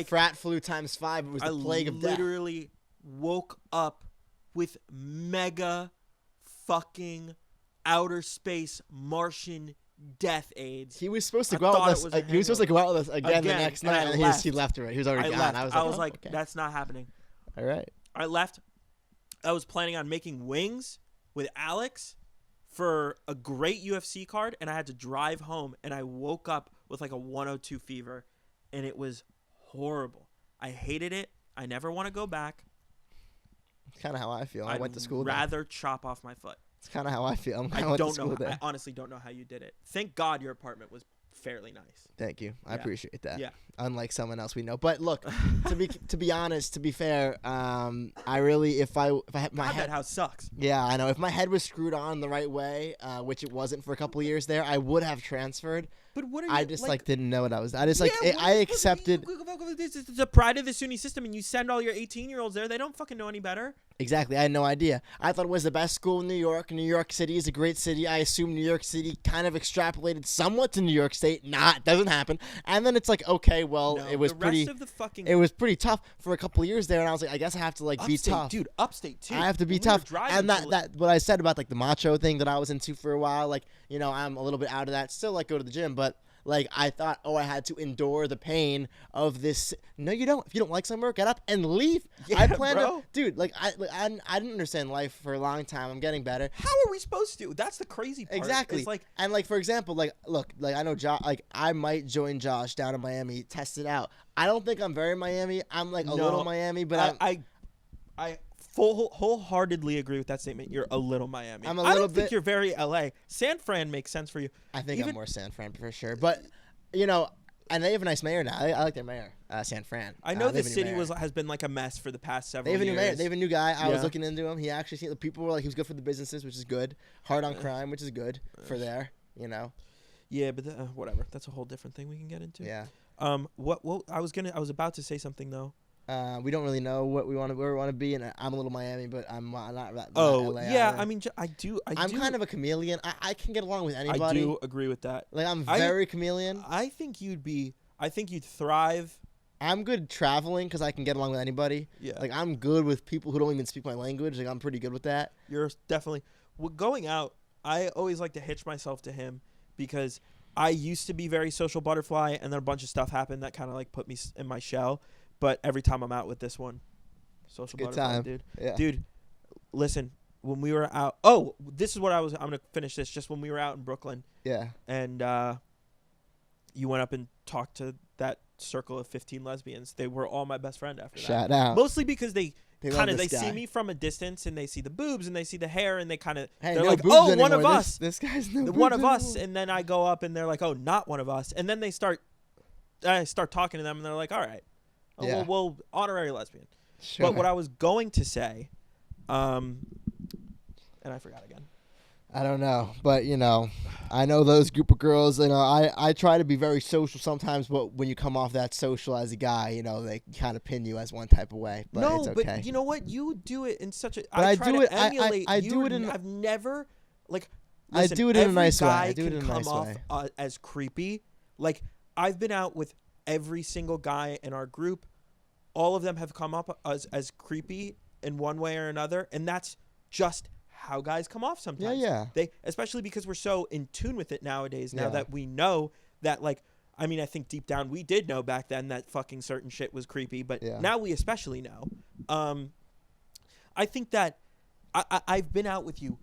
frat flu times 5. It was the plague of death. I literally woke up with mega fucking outer space Martian death aids. He was supposed to go out with us. He was supposed to go out with us again the next night, and he left already. He was already gone. I was like, okay. That's not happening. All right. I left. I was planning on making wings with Alex for a great UFC card, and I had to drive home, and I woke up with like a 102 fever, and it was horrible. I hated it. I never want to go back. It's kind of how I feel. I went to school. I'd rather chop off my foot. It's kind of how I feel. I don't know. I honestly don't know how you did it. Thank God your apartment was fairly nice. Thank you. I appreciate that. Yeah. Unlike someone else we know. But look, to be honest, to be fair, I really if I had my head, that house sucks. Yeah, I know. If my head was screwed on the right way, which it wasn't for a couple of years there, I would have transferred. But what are you? I just didn't know what I was. I just I accepted. This is the pride of the SUNY system, and you send all your 18-year-olds there. They don't fucking know any better. Exactly. I had no idea. I thought it was the best school in New York. New York City is a great city. I assume New York City kind of extrapolated somewhat to New York State. It doesn't happen. And then it's like, okay, well, no, it was it was pretty tough for a couple of years there, and I was like, I guess I have to be tough. Dude, upstate too. I have to be tough. And that what I said about the macho thing that I was into for a while, I'm a little bit out of that. Still go to the gym, but I thought, I had to endure the pain of this. No, you don't. If you don't like somewhere, get up and leave. Yeah, I plan to, dude. I didn't understand life for a long time. I'm getting better. How are we supposed to? That's the crazy part. Exactly. And for example, look, I know Josh. I might join Josh down in Miami, test it out. I don't think I'm very Miami. I'm a little Miami, but I wholeheartedly agree with that statement. You're a little Miami. I'm a little bit. Think you're very LA. San Fran makes sense for you. I think I'm more San Fran for sure. But and they have a nice mayor now. I like their mayor, San Fran. I know the city has been a mess for the past several years. They have a new mayor. They have a new guy. I was looking into him. He actually the people were he was good for the businesses, which is good. Hard on crime, which is good for there. Yeah, but whatever. That's a whole different thing we can get into. Yeah. What I was about to say something though. We don't really know where we want to be, and I'm a little Miami, but I'm not LA yeah, either. I mean, I'm kind of a chameleon. I can get along with anybody. I do agree with that. I'm very chameleon. I think you'd thrive. I'm good traveling because I can get along with anybody. Yeah. I'm good with people who don't even speak my language. I'm pretty good with that. You're definitely going out. I always like to hitch myself to him because I used to be very social butterfly, and then a bunch of stuff happened that kind of put me in my shell. But every time I'm out with this one, social good butterfly, time. dude. Yeah. Dude, listen, when we were out, this is what I'm going to finish this. Just when we were out in Brooklyn. Yeah. And you went up and talked to that circle of 15 lesbians. They were all my best friend after that. Shout out. Mostly because they see me from a distance and they see the boobs and they see the hair and they kind of, they're no like, oh, one of us. This guy's no one of anymore. us. And then I go up and they're like, oh, not one of us. And then I start talking to them and they're like, all right. Yeah. Well, honorary lesbian. Sure. But what I was going to say, and I forgot again. I don't know, but I know those group of girls. I try to be very social sometimes, but when you come off that social as a guy, they kind of pin you as one type of way. But no, it's okay. But you know what? You do it in such a. But I try do to it. Emulate I do it in. I've never Listen, I do it in a nice way. I do it in a nice way. As creepy. I've been out with every single guy in our group. All of them have come up as creepy in one way or another, and that's just how guys come off sometimes. Yeah. They, especially because we're so in tune with it nowadays. Now that we know that, I think deep down we did know back then that fucking certain shit was creepy, but now we especially know. I think that I've been out with you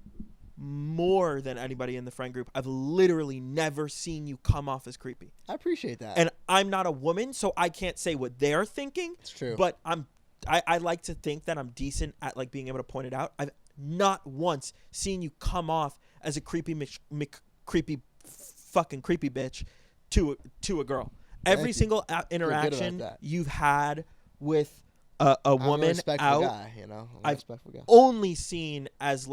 more than anybody in the friend group. I've literally never seen you come off as creepy. I appreciate that. And I'm not a woman, so I can't say what they're thinking. It's true. But I like to think that I'm decent at being able to point it out. I've not once seen you come off as a creepy fucking creepy bitch to a girl. Every single interaction you've had with a woman out, guy, I've only seen as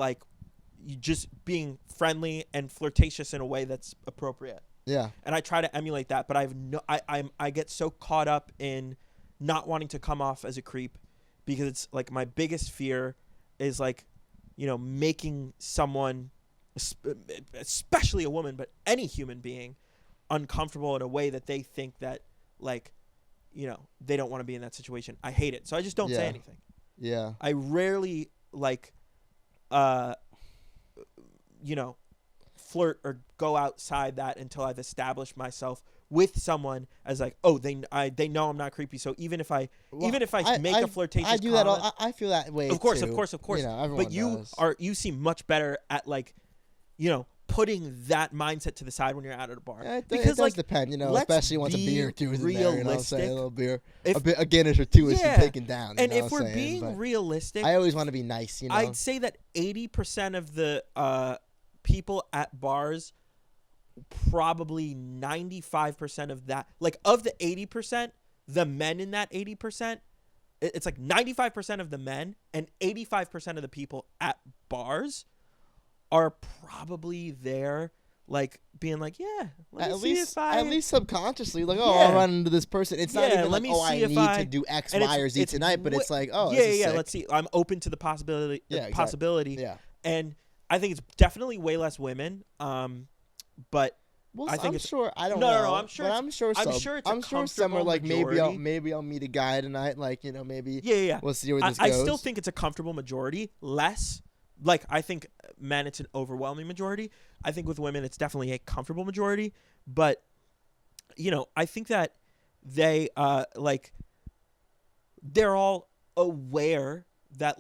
you just being friendly and flirtatious in a way that's appropriate. Yeah. And I try to emulate that, but I get so caught up in not wanting to come off as a creep because it's my biggest fear is making someone, especially a woman, but any human being, uncomfortable in a way that they think that they don't want to be in that situation. I hate it. So I just don't say anything. Yeah. I rarely flirt or go outside that until I've established myself with someone as they know I'm not creepy. So even if I make a flirtatious I do comment, that. I feel that way. Of course. too. But everyone does. you seem much better at putting that mindset to the side when you're out at a bar. Yeah, because it does depend, especially once a beer or two is in there, you know what I'm saying? A little beer, a Guinness or two is taken down. And if we're being realistic, I always want to be nice, I'd say that 80% of the people at bars, probably 95% of that, like of the 80%, the men in that 80%, it's like 95% of the men and 85% of the people at bars are probably there, like being like, yeah, at least subconsciously, like, I'll run into this person. It's not even like, I need to do X, Y, or Z tonight, but it's like, let's see. I'm open to the possibility. Exactly. Yeah, and I think it's definitely way less women. But I think I don't know. No, I'm sure. But I'm sure some are like, maybe I'll meet a guy tonight. Like, maybe. Yeah. We'll see where this goes. I still think it's a comfortable majority. Less. Like, I think men, it's an overwhelming majority. I think with women, it's definitely a comfortable majority. But, I think that they, they're all aware that,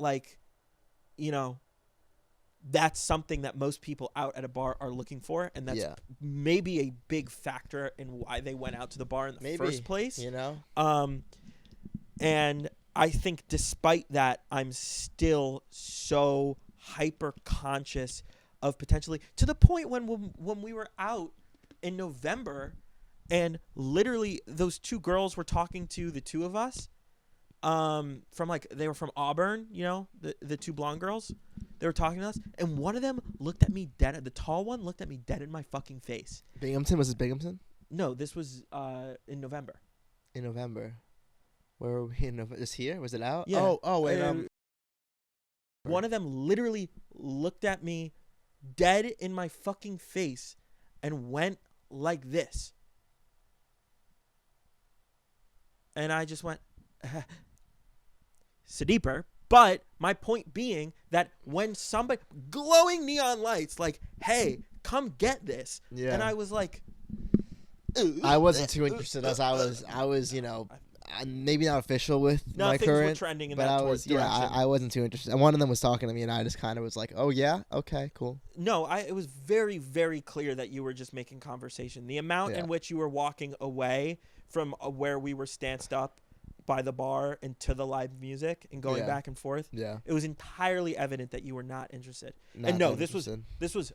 that's something that most people out at a bar are looking for. And that's maybe a big factor in why they went out to the bar in the first place. And I think despite that, I'm still so hyper conscious of potentially, to the point when we were out in November and literally those two girls were talking to the two of us they were from Auburn, the two blonde girls. They were talking to us, and one of them looked at me the tall one looked at me dead in my fucking face. Binghamton? Was it Binghamton? No, this was in November. In November? Where were we in November? Is here? Was it out? Yeah. Oh, wait. One of them literally looked at me dead in my fucking face and went like this. And I just went, Sadeeper. But my point being that when somebody, glowing neon lights, like, hey, come get this. Yeah. And I was like, I wasn't too interested as I was, maybe not official with my current, were trending in but that direction. I wasn't too interested. And one of them was talking to me, and I just kind of was like, "Oh yeah, okay, cool." No, it was very, very clear that you were just making conversation. The amount in which you were walking away from where we were stanced up by the bar and to the live music and going back and forth. Yeah, it was entirely evident that you were not interested. This was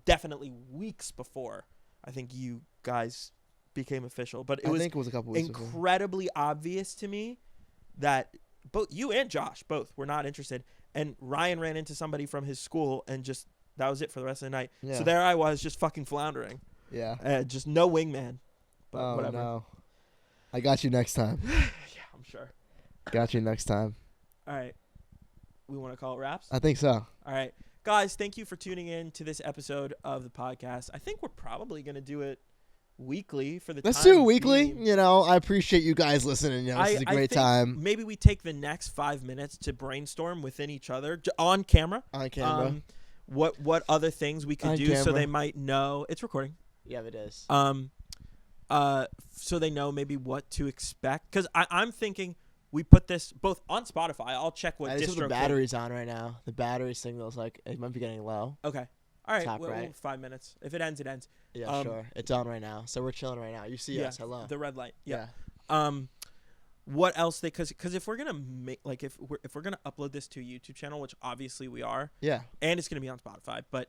definitely weeks before I think you guys became official, but I think it was a couple weeks incredibly before. Obvious to me that both you and Josh both were not interested, and Ryan ran into somebody from his school and just that was it for the rest of the night. So there I was just fucking floundering. Just no wingman. But whatever. No. I got you next time. Yeah, I'm sure. Got you next time. All right. We want to call it wraps? I think so. All right. Guys, thank you for tuning in to this episode of the podcast. I think we're probably going to do it weekly for the Let's do it weekly. I appreciate you guys listening. This is a great time. Maybe we take the next 5 minutes to brainstorm within each other on camera. On camera. What other things we could do so they might know. It's recording. Yeah, it is. So they know maybe what to expect. Because I'm thinking we put this both on Spotify. I'll check what distro. The battery's on right now. The battery signal's it might be getting low. Okay. All right. Well, 5 minutes. If it ends, it ends. Yeah, sure. It's on right now. So we're chilling right now. You see us. Hello. The red light. Yeah. What else? Because if we're gonna make if we're gonna upload this to a YouTube channel, which obviously we are. Yeah. And it's gonna be on Spotify, but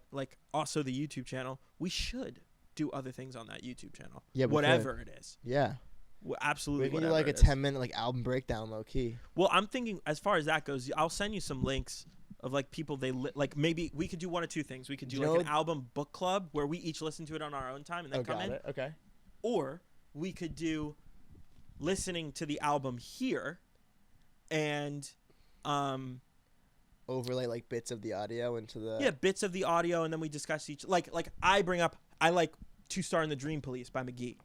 also the YouTube channel, we should do other things on that YouTube channel. Yeah. Whatever it is. Yeah. Absolutely. We can do a 10-minute album breakdown, low key. Well, I'm thinking as far as that goes, I'll send you some links of people maybe we could do one of two things. We could do an album book club where we each listen to it on our own time and then come in. Okay. Or we could do listening to the album here and overlay bits of the audio into the bits of the audio, and then we discuss each I bring up I like 2 Star in the Dream Police by McGee.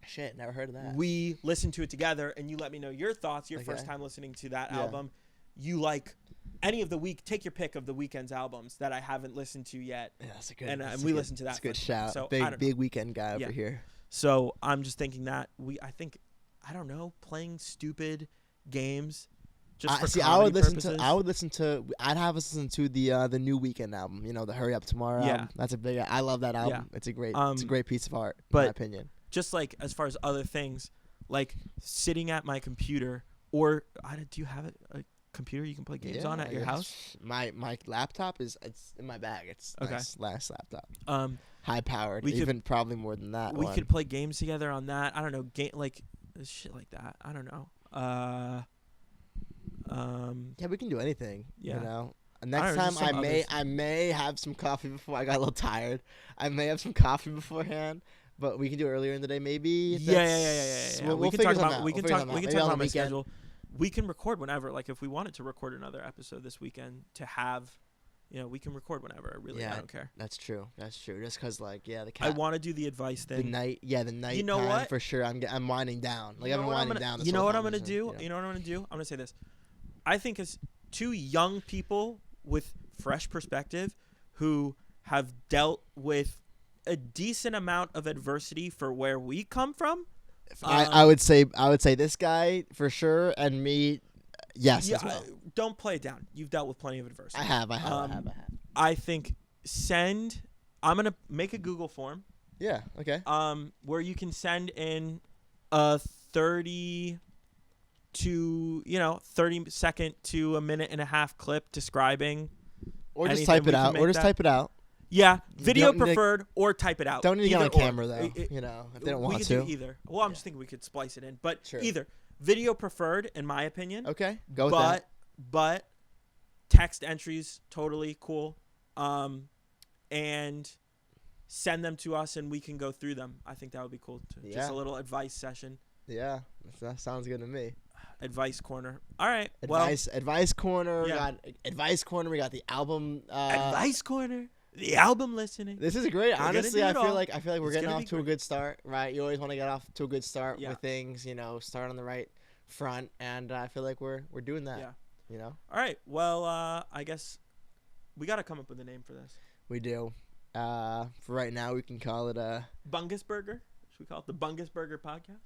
Shit, never heard of that. We listen to it together, and you let me know your thoughts. Your first time listening to that album. You like any of the week? Take your pick of the Weeknd's albums that I haven't listened to yet. Yeah, that's a good. And we listen to that. That's a good shout. So big Weeknd guy over here. So I'm just thinking that I don't know, playing stupid games Just for see, comedy purposes. I'd have us listen to the New Weekend album. You know, the Hurry Up Tomorrow album. That's a big. I love that album. Yeah. It's a great piece of art, in but my opinion. Just like as far as other things, like sitting at my computer, or do you have a computer you can play games on at your house? My laptop it's in my bag. It's Okay. nice, last laptop. High powered. Probably more than that. We could play games together on that. I don't know, like shit like that. I don't know. Yeah, we can do anything. Yeah. You know. Next time others. I may have some coffee before. I got a little tired. I may have some coffee beforehand, but we can do it earlier in the day maybe. Yeah. We can talk about my schedule. We can record whenever. Like if we wanted to record another episode this weekend to have, we can record whenever. I don't care. That's true. Just because I want to do the advice thing. The night. You know time what? For sure. I'm winding down. Like I've been winding down. You know what I'm gonna do? You know what I'm gonna do? I'm gonna say this. I think as two young people with fresh perspective who have dealt with a decent amount of adversity for where we come from. I would say this guy for sure, and me, yes, as well. Don't play it down. You've dealt with plenty of adversity. I have. I think I'm gonna make a Google form. Yeah. Okay. Where you can send in a 30 second to a minute and a half clip describing. Or just type it out. Yeah, video preferred, or type it out. Don't need to get on camera though. If they don't want to. We could do either. Well, I'm just thinking we could splice it in, but either video preferred, in my opinion. Okay, go with that. But text entries totally cool, and send them to us, and we can go through them. I think that would be cool too. Yeah. Just a little advice session. Yeah, that sounds good to me. Advice corner. All right. Advice corner. Yeah. We got advice corner. We got the album. Advice corner. The album listening. This is great. Honestly, I feel like we're getting off to a good start, right? You always want to get off to a good start with things, start on the right front, and I feel like we're doing that. Yeah. All right. Well, I guess we got to come up with a name for this. We do. For right now, we can call it Bungus Burger. Should we call it the Bungus Burger Podcast?